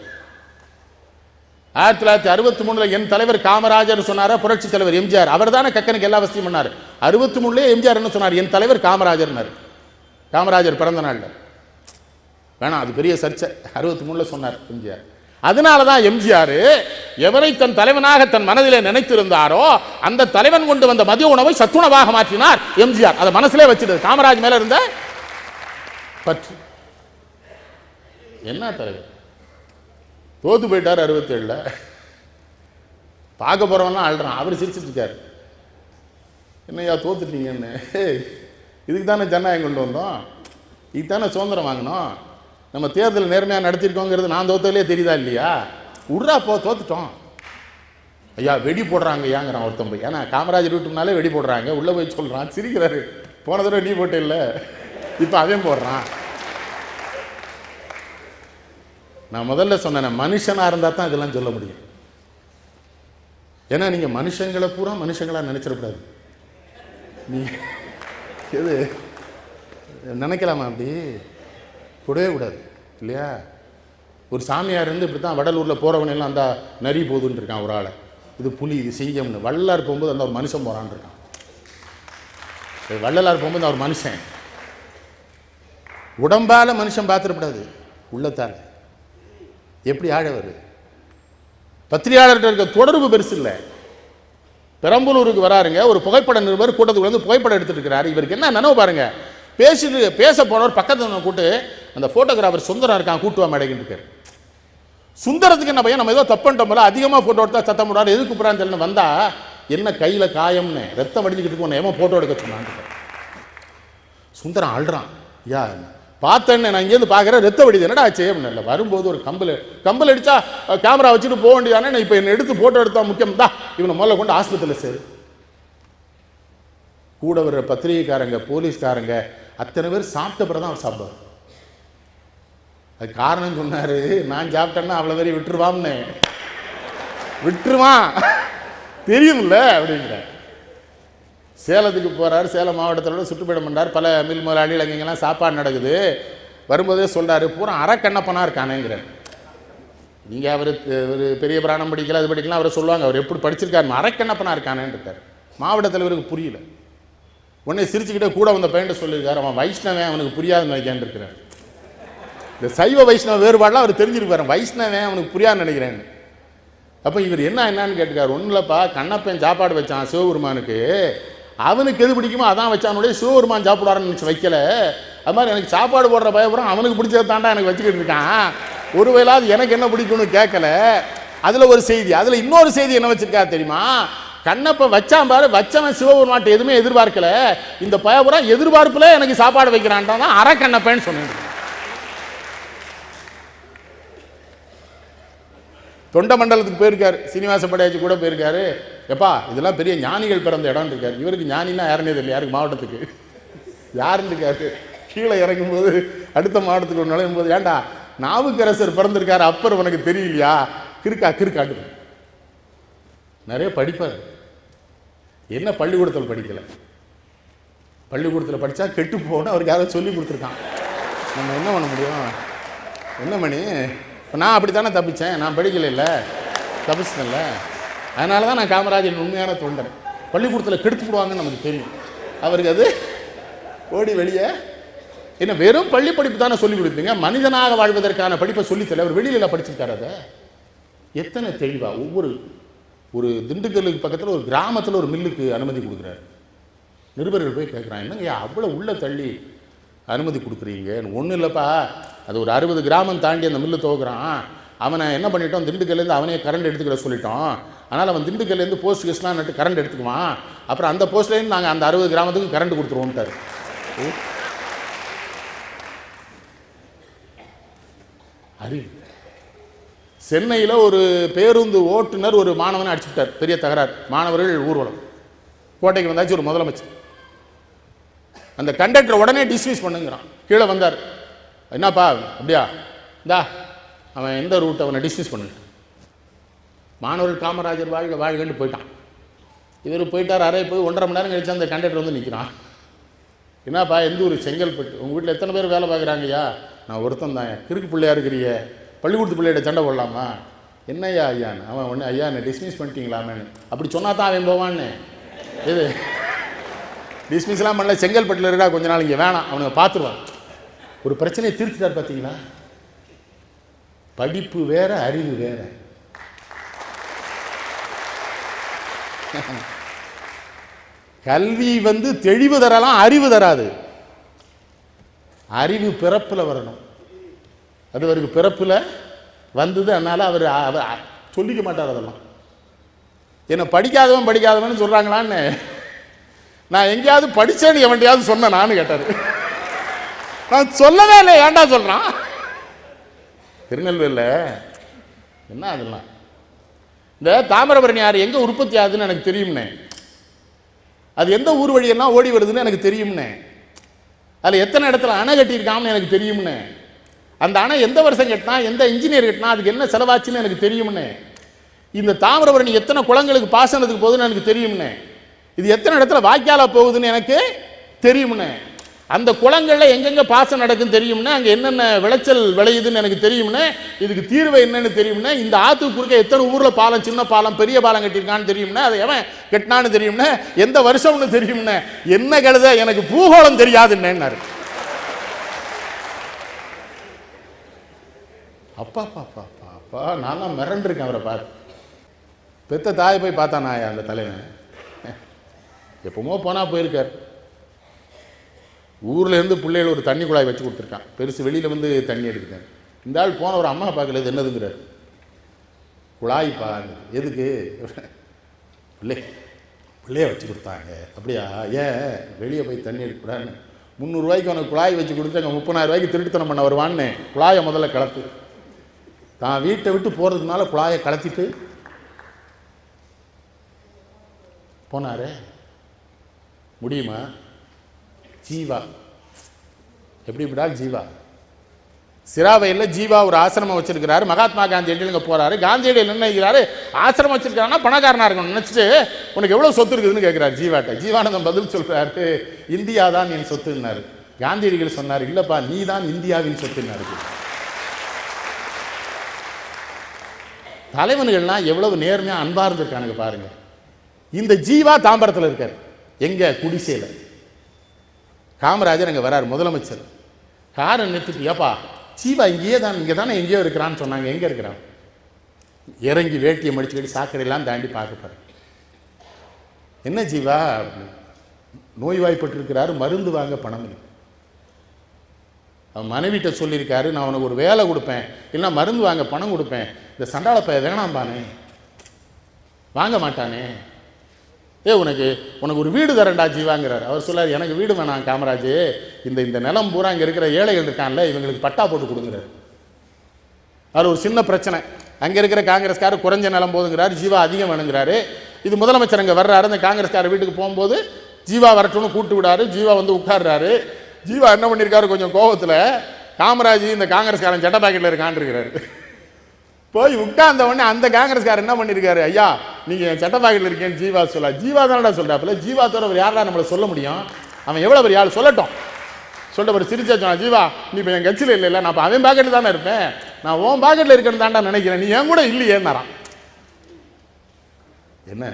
1963 என் தலைவர் காமராஜர் சொன்னாரா, புரட்சி தலைவர் எம்ஜிஆர். அவர் தானே கக்கனுக்கு எல்லா வசதியும் பண்ணார். 63 எம்ஜிஆர் என்ன சொன்னார், என் தலைவர் காமராஜர்னார். காமராஜர் பிறந்த நாளில் வேணாம், அது பெரிய சர்ச்சை. 63 சொன்னார் எம்ஜிஆர். அதனால தான் எம்ஜிஆர் எவரை தன் தலைவனாக தன் மனதிலே நினைத்திருந்தாரோ அந்த தலைவன் கொண்டு வந்த மதிய உணவை சத்துணவாக மாற்றினார் எம்ஜிஆர். அதை மனசிலே வச்சிருது. காமராஜ் மேல இருந்த பற்று. என்ன தலைவர் தோத்து போயிட்டார் 67. பார்க்க போறவன்லாம் அழுறான், அவர் சிரிச்சிட்டு இருக்காரு. என்னையா தோத்துட்டீங்கன்னு. இதுக்கு தானே ஜனநாயகம் கொண்டு வந்தோம், இதுக்கு தானே சுதந்திரம் வாங்கினோம், நம்ம தேர்தல் நேர்மையாக நடத்திருக்கோங்கிறது நான் தோத்தலே தெரியுதா இல்லையா. விட்றா போ, தோத்துட்டோம். ஐயா வெடி போடுறாங்க ஐயாங்கிறான் ஒருத்தன் போய். ஏன்னா காமராஜர் வீட்டுனாலே வெடி போடுறாங்க, உள்ளே போய் சொல்கிறான், சிரிக்கிறாரு. போன தடவை நீ போட்டே இல்லை, இப்போ அவன் போடுறான். நான் முதல்ல சொன்னேன், மனுஷனாக இருந்தால் தான் இதெல்லாம் சொல்ல முடியும். ஏன்னா நீங்கள் மனுஷங்களை பூரா மனுஷங்களாக நினச்சிடக்கூடாது. நீ எது நினைக்கலாமா, அப்படி கூடவே கூடாது இல்லையா. ஒரு சாமியார் இருந்து இப்படி தான் வடலூரில் போகிறவனெல்லாம் அந்த நரி போதுன்னு இருக்கான் ஒரு ஆளை. இது புலி, இது சிங்கம்னு. வள்ளலார் போகும்போது அந்த ஒரு மனுஷன் போகிறான்னு இருக்கான். வள்ளலார் போகும்போது அவர் மனுஷன். உடம்பால் மனுஷன் பார்த்துடக்கூடாது, உள்ளத்தால். எப்படி ஆழவர். பத்திரிகையாளர்கிட்ட இருக்க தொடர்பு பெருசு இல்லை. பெரம்பலூருக்கு வராருங்க, ஒரு புகைப்பட நிருபர் கூட்டத்துக்கு வந்து புகைப்படம் எடுத்துட்டு இருக்கிறாரு. இவருக்கு என்ன நினைவு பாருங்க, பேச போனவர் பக்கத்தில் கூட்டு அந்த போட்டோகிராஃபர் சுந்தரம் இருக்கான், கூட்டுவா மேடைக்கு இருக்காரு. சுந்தரத்துக்கு என்ன பையன், நம்ம ஏதோ தப்புட்டோம் போல, அதிகமாக ஃபோட்டோ எடுத்தா சத்தம் போடாது, எதுக்கு கூப்பிட்றான்னு தெரியல. வந்தா என்ன கையில் காயம்னு ரத்தம் வடிஞ்சுக்கிட்டு இருக்கோம், ஏமா ஃபோட்டோ எடுக்க சொன்னான்னு. சுந்தரம் அழுறான், யா பார்த்தேன்னு நான் இங்கேருந்து பார்க்குறேன், ரத்த வடிது, என்னடா ஆச்சு அப்படின்னு. இல்லை வரும்போது ஒரு கம்பல் அடித்தா கேமரா வச்சுட்டு போக வேண்டியதானே, நான் இப்போ என்னை எடுத்து ஃபோட்டோ எடுத்தா முக்கியம் தான், இவனை முதல்ல கொண்டு ஆஸ்பத்திரியில் சேரு. கூட வர்ற பத்திரிகைக்காரங்க, போலீஸ்காரங்க அத்தனை பேர் சாப்பிட்ட பிறகு தான் அவர் சாப்பிடுவார். அது காரணம் சொன்னார், நான் சாப்பிட்டேன்னா அவ்வளோ பேரையும் விட்டுருவான்னு. விட்டுருவான் தெரியும்ல அப்படிங்கிற. சேலத்துக்கு போகிறார். சேலம் மாவட்டத்தில் சுற்றுப்பயணம் பண்ணுறார். பல மில் முதலாளிகள் அங்கெங்கெல்லாம் சாப்பாடு நடக்குது. வரும்போதே சொல்கிறாரு, பூரா அறக்கண்ணப்பனாக இருக்கானேங்கிறார். நீங்கள் அவர் ஒரு பெரிய பிராணம் படிக்கல, அது படிக்கலாம், அவரை சொல்லுவாங்க, அவர் எப்படி படிச்சிருக்காரு, அறக்கண்ணப்பனாக இருக்கானேன்னு இருக்கார். மாவட்ட தலைவருக்கு புரியல. உடனே சிரிச்சுக்கிட்டே கூட வந்த பையன்ட்டு சொல்லியிருக்காரு, அவன் வைஷ்ணவன், அவனுக்கு புரியாதுன்னு நினைக்கிறேன் இருக்கிறார். இந்த சைவ வைஷ்ணவ வேறுபாடெலாம் அவர் தெரிஞ்சிருப்பாரு. வைஷ்ணவன் அவனுக்கு புரியாதுன்னு நினைக்கிறேன்னு. அப்போ இவர் என்னன்னு கேட்டுக்கார். ஒன்றும் இல்லைப்பா, கண்ணப்பன் சாப்பாடு வச்சான் சிவபெருமானுக்கு, அவனுக்கு எது பிடிக்குமோ அதான் வச்சானுடைய, சிவபெருமான் சாப்பிடாருன்னு நினச்சி வைக்கல. அது மாதிரி எனக்கு சாப்பாடு போடுற பயப்புறம் அவனுக்கு பிடிச்சதை தாண்டா எனக்கு வச்சுக்கிட்டு இருக்கான். ஒருவேளை அது எனக்கு என்ன பிடிக்கும்னு கேட்கல. அதில் ஒரு செய்தி. அதில் இன்னொரு செய்தி என்ன வச்சிருக்கா தெரியுமா? கண்ணப்ப வச்சான் பாரு, வச்சவன் சிவபெருமான் எதுவுமே எதிர்பார்க்கல, இந்த பயபுரம் எதிர்பார்ப்புல எனக்கு சாப்பாடு வைக்கிறான்டான் தான் அறக்கண்ணப்பன்னு சொன்னேன். தொண்ட மண்டலத்துக்கு போயிருக்காரு. சீனிவாச படையாச்சி கூட போயிருக்காரு. எப்பா இதெல்லாம் பெரிய ஞானிகள் பிறந்த இடம் இருக்காரு. இவருக்கு ஞானின்னா யாருன்னே தெரியல, யாருக்கு மாவட்டத்துக்கு யாருன்னு இருக்காரு. கீழே இறங்கும்போது அடுத்த மாவட்டத்துக்கு நுழையும் போது, ஏண்டா நாவுக்கரசர் பிறந்திருக்காரு, அப்பர் உனக்கு தெரியலையா, கிறுக்காட்டு. நிறைய படிப்பார். என்ன பள்ளிக்கூடத்தில் படிக்கல, பள்ளிக்கூடத்தில் படித்தா கெட்டு போகணும் அவருக்கு யாரும் சொல்லி கொடுத்துருக்கான். நம்ம என்ன பண்ண முடியும்? என்ன மணி, நான் அப்படி தானே தப்பிச்சேன், நான் படிக்கல, இல்லை தப்பிச்சிட்டேன்ல. அதனால தான் நான் காமராஜன் உண்மையான தொண்டர். பள்ளிக்கூடத்தில் கெடுத்து விடுவாங்கன்னு நமக்கு தெரியும். அவருக்கு அது ஓடி வெளியே என்ன வெறும் பள்ளி படிப்பு தானே சொல்லி கொடுப்பீங்க, மனிதனாக வாழ்வதற்கான படிப்பை சொல்லித்தல. அவர் வெளியில் படிச்சிருக்காரு. அதை எத்தனை தெளிவா ஒவ்வொரு ஒரு திண்டுக்கல்லுக்கு பக்கத்தில் ஒரு கிராமத்தில் ஒரு மில்லுக்கு அனுமதி கொடுக்குறாரு. நிருபர்கள் போய் கேட்குறான், என்னங்க அவ்வளோ உள்ள தள்ளி அனுமதி கொடுக்குறீங்க? ஒன்றும் இல்லைப்பா, அது ஒரு 60 கிராமம் தாண்டி அந்த மில்லு துவக்குறான். அவனை என்ன பண்ணிட்டோம், திண்டுக்கல்லேருந்து அவனே கரண்ட் எடுத்துக்கிற சொல்லிட்டோம். அதனால் அவன் திண்டுக்கல்லேருந்து போஸ்ட் கேஸ்லாம் நட்டு கரண்ட் எடுத்துக்குவான். அப்புறம் அந்த போஸ்ட்லேருந்து நாங்கள் அந்த 60 கிராமத்துக்கு கரண்ட் கொடுத்துருவோம்ட்டார். அறிவு. சென்னையில் ஒரு பேருந்து ஓட்டுநர் ஒரு மாணவனை அடிச்சுட்டார். பெரிய தகராறு. மாணவர்கள் ஊர்வலம். கோட்டைக்கு வந்தாச்சு ஒரு முதலமைச்சர். அந்த கண்டக்டர் உடனே டிஸ்மிஸ் பண்ணுங்கிறான். கீழே வந்தார். என்னப்பா அப்படியா, இந்தா அவன் எந்த ரூட், அவனை டிஸ்மிஸ் பண்ணிட்டான். மாணவர்கள் காமராஜர் வாழ்க வாழ்கன்னு போயிட்டான். இவர் போயிட்டார். அறையை போய் 1.5 மணி நேரம் கழிச்சு அந்த கண்டக்டர் வந்து நிற்கிறான். என்னப்பா எந்த ஊர்? செங்கல்பட்டு. உங்கள் வீட்டில் எத்தனை பேர் வேலை பார்க்குறாங்கய்யா? நான் ஒருத்தன் தான். கிறுக்கு பிள்ளையா இருக்கிறிய, பள்ளிக்கூடத்து பிள்ளையிட சண்டை போடலாமா? என்னய்யா ஐயான்னு. அவன் ஒன்று, ஐயா என்னை டிஸ்மிஸ் பண்ணிட்டீங்களாமேன்னு. அப்படி சொன்னா தான் அவன் போவான்னு. இது டிஸ்மிஸ்லாம் பண்ணல, செங்கல்பட்டில் இருக்கா, கொஞ்ச நாள் இங்கே வேணாம், அவனுங்க பார்த்துருவான். ஒரு பிரச்சனையை தீர்த்துட்டார். பார்த்தீங்களா? படிப்பு வேற, அறிவு வேற. கல்வி தெளிவு தரலாம், அறிவு தராது. அறிவு பிறப்பில் வரணும். அது அவருக்கு பிறப்பில் வந்தது. அதனால அவர் சொல்லிக்க மாட்டார். அதெல்லாம் என்ன படிக்காதவன் சொல்கிறாங்களான்னு நான் எங்கேயாவது படித்தேன்னு எவன்டையாவது சொன்னேன் நான் கேட்டார். நான் சொல்லவே இல்லை, ஏன்டா சொல்கிறான்? திருநெல்வேலியில் என்ன அதெல்லாம், இந்த தாமிரபரணி ஆறு எங்கே உற்பத்தி ஆகுதுன்னு எனக்கு தெரியும்னே, அது எந்த ஊர் வழியெல்லாம் ஓடி வருதுன்னு எனக்கு தெரியும்னே, அதில் எத்தனை இடத்துல அணை கட்டியிருக்காங்கன்னு எனக்கு தெரியும்னே, அந்த அணை எந்த வருஷம் கட்டினா, எந்த இன்ஜினியர் கட்டினா, அதுக்கு என்ன செலவாச்சுன்னு எனக்கு தெரியும்னே, இந்த தாமிரபரணி எத்தனை குளங்களுக்கு பாசனத்துக்கு போகுதுன்னு எனக்கு தெரியும்னே, இது எத்தனை இடத்துல வாய்க்காலா போகுதுன்னு எனக்கு தெரியும்னே, அந்த குளங்களில் எங்கெங்கே பாசனம் நடக்குன்னு தெரியும்னே, அங்கே என்னென்ன விளைச்சல் விளையுதுன்னு எனக்கு தெரியும்னே, இதுக்கு தீர்வு என்னன்னு தெரியும்னே, இந்த ஆற்றுக்கு குறுக்க எத்தனை ஊரில் பாலம், சின்ன பாலம், பெரிய பாலம் கட்டியிருக்கான்னு தெரியும்னே, அதை எவன் கட்டினான்னு தெரியும்னே, எந்த வருஷம்னு தெரியும்னே. என்ன கழுத, எனக்கு பூகோளம் தெரியாதுன்னு. அப்பா பாப்பா பாப்பா, நான்லாம் மிரண்டிருக்கேன் அவரை பார்த்து. பெத்த தாயை போய் பார்த்தானா அந்த தலைவன்? எப்பவுமோ போனால் போயிருக்கார். ஊரில் இருந்து பிள்ளைகள் ஒரு தண்ணி குழாய் வச்சு கொடுத்துருக்கான், பெருசு. வெளியில் தண்ணி எடுத்துக்காரு. இந்த ஆள் போன ஒரு அம்மா பார்க்கல, இது என்னதுங்கிறார். குழாய் பாருங்க, எதுக்கு? பிள்ளைய வச்சு கொடுத்தாங்க. அப்படியா? ஏன் வெளியே போய் தண்ணி எடுக்கக்கூடாதுன்னு 300 ரூபாய்க்கு அவனுக்கு குழாய் வச்சு கொடுத்து அங்கே 30,000 ரூபாய்க்கு திருட்டுத்தனம் பண்ண வருவான்னு குழாயை முதல்ல கலத்து, தான் வீட்டை விட்டு போகிறதுக்குனால குழாயை கலத்திட்டு போனாரே. முடியுமா? ஜீவா எப்படி விடால் ஜீவா சிராவையில் ஜீவா ஒரு ஆசிரமம் வச்சிருக்கிறாரு. மகாத்மா காந்தியடிகள் இங்கே போறாரு. காந்தியடிகள் என்ன செய்கிறாரு? ஆசிரமம் வச்சிருக்காருன்னா பணக்காரனா இருக்கணும் நினைச்சிட்டு உனக்கு எவ்வளவு சொத்து இருக்குதுன்னு கேட்கிறாரு ஜீவாட்ட. ஜீவானந்தம் பதில் சொல்றாரு, இந்தியா தான் என் சொத்துன்னாரு. காந்தியடிகள் சொன்னார், இல்லப்பா நீ தான் இந்தியாவின் சொத்துன்னாரு. தலைவன்கள்லாம் எவ்வளவு நேர்மையா அன்பா இருந்திருக்கானுங்க பாருங்க. இந்த ஜீவா தாம்பரத்தில் இருக்காரு. எங்க? குடிசையில். காமராஜர் அங்கே வராரு, முதலமைச்சர். காரை நிறுத்திட்டு, ஏப்பா ஜீவா இங்கேயே தான், இங்கே தானே எங்கேயோ இருக்கிறான்னு சொன்னாங்க, எங்கே இருக்கிறான்? இறங்கி வேட்டியை மடிச்சுக்கிட்டு சாக்கடையெல்லாம் தாண்டி பார்க்க போகிறேன். என்ன ஜீவா? நோய்வாய்ப்பட்டிருக்கிறாரு, மருந்து வாங்க பணம் இல்லை. அவன் மனைவிட்ட சொல்லியிருக்காரு, நான் உனக்கு ஒரு வேலை கொடுப்பேன், இல்லைன்னா மருந்து வாங்க பணம் கொடுப்பேன். இந்த சண்டாள பைய வேணாம்பானே, வாங்க மாட்டானே. உனக்கு ஒரு வீடு தரண்டா ஜீவாங்கிறார். அவர் சொல்லார், எனக்கு வீடு வேணாம் காமராஜ், இந்த நிலம் பூரா இங்கே இருக்கிற ஏழைகள் இருக்கான்ல, இவங்களுக்கு பட்டா போட்டு கொடுங்கிறார். அவர் ஒரு சின்ன பிரச்சனை, அங்கே இருக்கிற காங்கிரஸ்காரர் குறைஞ்ச நிலம் போதுங்கிறார், ஜீவா அதிகம் வேணுங்கிறாரு. இது முதலமைச்சர் அங்கே வர்றாரு, அந்த காங்கிரஸ்காரர் வீட்டுக்கு போகும்போது ஜீவா வரட்டும்னு கூப்பிட்டு விடாரு. ஜீவா வந்து உட்கார்றாரு. ஜீவா என்ன பண்ணியிருக்காரு, கொஞ்சம் கோபத்தில், காமராஜ் இந்த காங்கிரஸ்காரன் சட்ட பாக்கெட்டில் இருக்கான்னு இருக்கிறாரு. போய் உட்கார்ந்த உடனே அந்த காங்கிரஸ்காரர் என்ன பண்ணியிருக்காரு, ஐயா நீங்கள் என் சட்ட பாக்கெட்டில் இருக்கேன்னு ஜீவா சொல்ல. ஜீவா தானடா சொல்கிறாப்புல, ஜீவா தவிர அவர் யாரா நம்மளை சொல்ல முடியும்? அவன் எவ்வளோ பெரிய ஆள் சொல்லட்டும். சொல்லிட்டு ஒரு சிரிச்சா சொன்னா, ஜீவா நீ இப்போ என் கட்சியில் இல்லை, நான் இப்போ அவன் பாக்கெட்டில் தானே இருப்பேன், நான் உன் பாக்கெட்டில் இருக்கேன்னு தாண்டா நினைக்கிறேன், நீ என் கூட இல்லையேன்னாரான். என்ன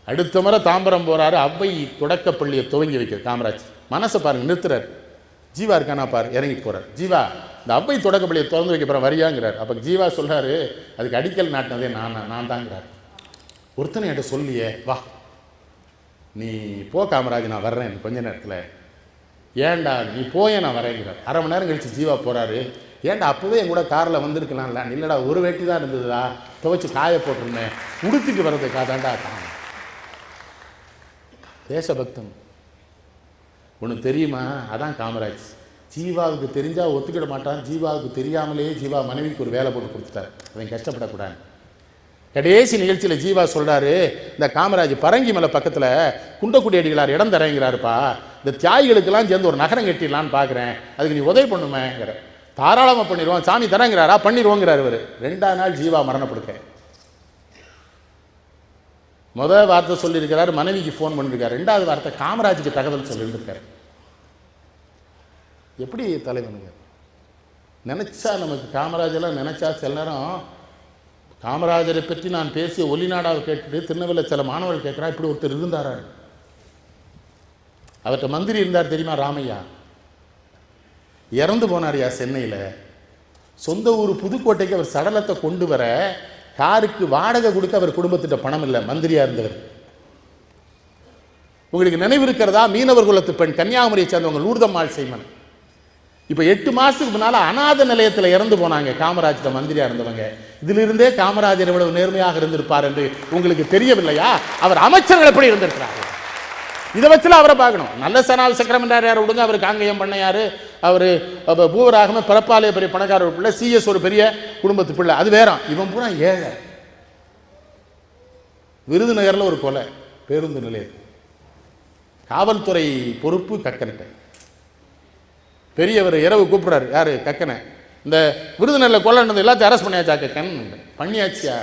அடுத்த முறை தாம்பரம் போறாரு, அவ்வை தொடக்கப்பள்ளியை துவங்கி வைக்கிற காமராஜ். மனசை பாருங்க, நிறுத்துறாரு. ஜீவா இருக்கானா பாரு, இறங்கி போறார். ஜீவா இந்த அவ்வை தொடக்கப்பள்ளியை திறந்து வைக்க போற வரியாங்கிறார். அப்போ ஜீவா சொல்றாரு, அதுக்கு அடிக்கல் நாட்டினதே நான் தாங்கிறார். ஒருத்தனை என்கிட்ட சொல்லியே, வா நீ போ காமராஜ், நான் வர்றேன் கொஞ்ச நேரத்தில். ஏன்டா நீ போயே, நான் வரேங்கிறார். அரை மணி நேரம் கழிச்சு ஜீவா போறாரு. ஏன்டா அப்போவே என் கூட காரில் வந்திருக்கலாம்ல? இல்லைடா ஒரு வேட்டி தான் இருந்ததுடா, துவைச்சு காய போட்டிருந்தேன், உடுத்திட்டு வர்றதுக்காக தாண்டா. தேசபக்தன் ஒன்று தெரியுமா? அதான் காமராஜ். ஜீவாவுக்கு தெரிஞ்சால் ஒத்துக்கிட மாட்டான். ஜீவாவுக்கு தெரியாமலேயே ஜீவா மனைவிக்கு ஒரு வேலை போட்டு கொடுத்துட்டார், அவன் கஷ்டப்படக்கூடாது. கடைசி நிகழ்ச்சியில் ஜீவா சொல்கிறாரு, இந்த காமராஜ் பரங்கி மலை பக்கத்தில் குண்டக்குடி அடிகளார் இடம் தரேங்கிறாருப்பா, இந்த தியாகிகளுக்கெல்லாம் சேர்ந்து ஒரு நகரம் கட்டிடலான்னு பார்க்குறேன், அதுக்கு நீ உதவி பண்ணுமேங்கிற. தாராளமாக பண்ணிடுவோம், சாமி தரேங்கிறாரா, பண்ணிடுவோங்கிறார் இவர். 2ஆம் நாள் ஜீவா மரணப்படுக்க. முதல் வார்த்தை சொல்லியிருக்கிறார், மனைவிக்கு ஃபோன் பண்ணியிருக்காரு. 2வது வார்த்தை காமராஜுக்கு தகவல் சொல்லியிருக்காரு. எப்படி தலைவனுங்க நினைச்சா, நமக்கு காமராஜெல்லாம் நினைச்சா சில நேரம் காமராஜரை பற்றி நான் பேசிய ஒலிநாடாவை கேட்டுட்டு திருநெல்வேலியில் சில மாணவர்கள் கேட்குறா, இப்படி ஒருத்தர் இருந்தாரா? அவர்கிட்ட மந்திரி இருந்தார் தெரியுமா, ராமையா. இறந்து போனார்யா சென்னையில். சொந்த ஊர் புதுக்கோட்டைக்கு அவர் சடலத்தை கொண்டு வர காருக்கு வாடகை கொடுக்க அவர் குடும்பத்திட்ட பணம் இல்லை, மந்திரியா இருந்தவர். உங்களுக்கு நினைவு இருக்கிறதா? மீனவர் குலத்து பெண், கன்னியாகுமரியை சேர்ந்தவங்க, லூர்தம்மாள் செய்மன். இப்போ 8 மாதத்துக்கு முன்னால் அநாத நிலையத்தில் இறந்து போனாங்க காமராஜ்கிட்ட மந்திரியா இருந்தவங்க. இதிலிருந்தே காமராஜர் எவ்வளவு நேர்மையாக இருந்திருப்பார் என்று உங்களுக்கு தெரியவில்லையா? அவர் அமைச்சர்கள் எப்படி இருந்திருக்கிறார், இதை வச்சுல அவரை பார்க்கணும். நல்ல சனால் சக்கரமென்றார் யார் விடுங்க, அவர் காங்கேயம் பண்ணையார், அவர் பூவராகம பிறப்பாலே பெரிய பணக்காரர் பிள்ளை, சிஎஸ் ஒரு பெரிய குடும்பத்து பிள்ளை, அது வேற. இவன் பூரா ஏழை. விருதுநகரில் ஒரு கொலை, பேருந்து நிலையம், காவல்துறை பொறுப்பு கக்கன்ட்ட. பெரியவர் இரவு கூப்பிடுறாரு, யாரு? கக்கனை. இந்த விருதுநகரில் கொலை நடந்தது எல்லாத்தையும் அரெஸ்ட் பண்ணியாச்சா? கக்கன் பண்ணியாச்சியா?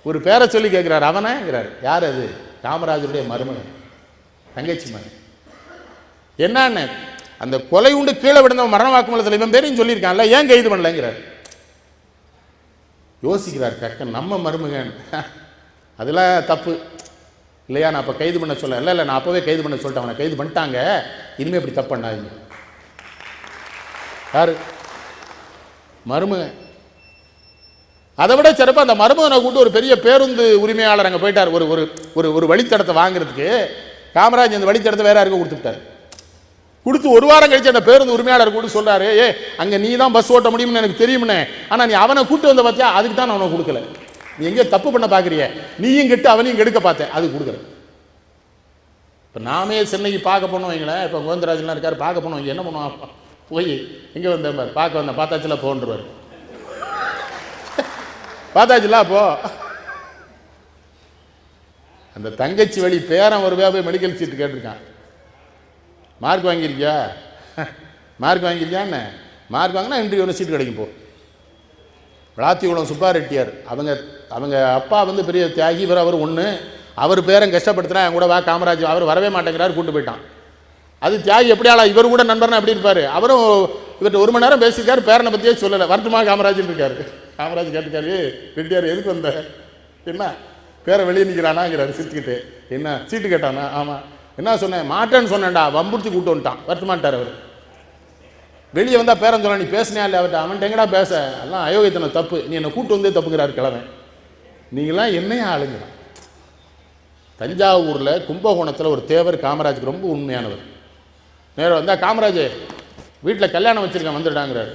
ஒரு பேரை சொல்லி கேட்கிறார். அவனேங்கிறார். யார் அது? காமராஜருடைய மருமகன், தங்கச்சி மகன். என்னன்னு, அந்த கொலை உண்டு கீழே விழுந்த மரண வாக்குமூலத்தில் இவன் பேரையும் சொல்லியிருக்கான்ல, ஏன் கைது பண்ணலங்கிறார். யோசிக்கிறார் கக்கன், நம்ம மருமகன், அதெல்லாம் தப்பு இல்லையா, நான் அப்போ கைது பண்ண சொல்ல. இல்லை நான் அப்போவே கைது பண்ண சொல்லிட்டேன், அவனை கைது பண்ணிட்டாங்க, இனிமேல் இப்படி தப்பு பண்ணாதீங்க. யாரு? மருமகன். அதை விட சிறப்பாக அந்த மருமகனை கூட்டு ஒரு பெரிய பேருந்து உரிமையாளர் அங்கே போயிட்டார், ஒரு ஒரு ஒரு வழித்தடத்தை வாங்குறதுக்கு. காமராஜ் அந்த வழித்தடத்தை வேற யாருக்கும் கொடுத்துட்டார். கொடுத்து 1 வாரம் கழிச்சு அந்த பேருந்து உரிமையாளர் கூட சொல்றாரு, அங்கே நீ தான் பஸ் ஓட்ட முடியும்னு எனக்கு தெரியும்னே, ஆனால் நீ அவனை கூட்டு வந்த பார்த்தியா, அதுக்கு தான் நான் அவனை கொடுக்கல. நீ எங்கே தப்பு பண்ண பார்க்குறிய, நீயும் கெட்டு அவனையும் கெடுக்க பார்த்தேன், அது கொடுக்குற. இப்போ நாமே சென்னைக்கு பார்க்க போனோம் வைங்களேன், இப்போ கோவிந்தராஜன்லாம் இருக்கார், பார்க்க போனோம், என்ன பண்ணுவோம், போய் எங்கே வந்தேன் பார், பார்க்க வந்தேன், பார்த்தாச்சுல போன்றுவார், பார்த்தாச்சுல போ. அந்த தங்கச்சி வழி பேரன் ஒரு போய் மெடிக்கல் சீட்டு கேட்டிருக்கான், மார்க் வாங்கியிருக்கியா, மார்க் வாங்கியிருக்கியான்னு மார்க் வாங்கினா இன்டர்வியூவில் சீட்டு கிடைக்கும். போ விளாத்திகுளம் சுப்பா ரெட்டியார், அவங்க அப்பா வந்து பெரிய தியாகி, அவர் ஒன்று, அவர் பேரன் கஷ்டப்படுத்துனா என் கூட வா காமராஜ், அவர் வரவே மாட்டேங்கிறாரு, கூட்டு போயிட்டான். அது தியாகி எப்படி ஆளா, இவர் கூட நண்பர்னா எப்படி இருப்பார், அவரும் இவர்கிட்ட 1 மணி நேரம் பேசியிருக்காரு, பேரனை பற்றியே சொல்லலை, வரட்டுமா காமராஜ்னு இருக்காரு. காமராஜ் கேட்டுக்காரு, ரெட்டியார் எதுக்கு வந்த, என்ன பேரை வெளியே நிற்கிறானாங்கிறாரு சிரிச்சுக்கிட்டு. என்ன சீட்டு கேட்டானா, ஆமாம், என்ன சொன்னேன், மாட்டேன்னு சொன்னேன்டா, வம்புடிச்சு கூட்டு வந்துட்டான், வரட்டுமான்ட்டார் அவர். வெளியே வந்தால் பேரன் சொன்னா, நீ பேசினே இல்லை அவர்கிட்ட, அவன்கிட்ட எங்கடா பேச, எல்லாம் அயோக்கியத்தனை தப்பு, நீ என்னை கூட்டு வந்தே தப்புங்கிறாரு கிழமை. நீங்களாம் என்னையா ஆளுங்க. தஞ்சாவூரில் கும்பகோணத்தில் ஒரு தேவர் காமராஜுக்கு ரொம்ப உண்மையானவர். நேரம் வந்தால், காமராஜ் வீட்டில் கல்யாணம் வச்சுருக்கேன் வந்துட்டாங்கிறார்.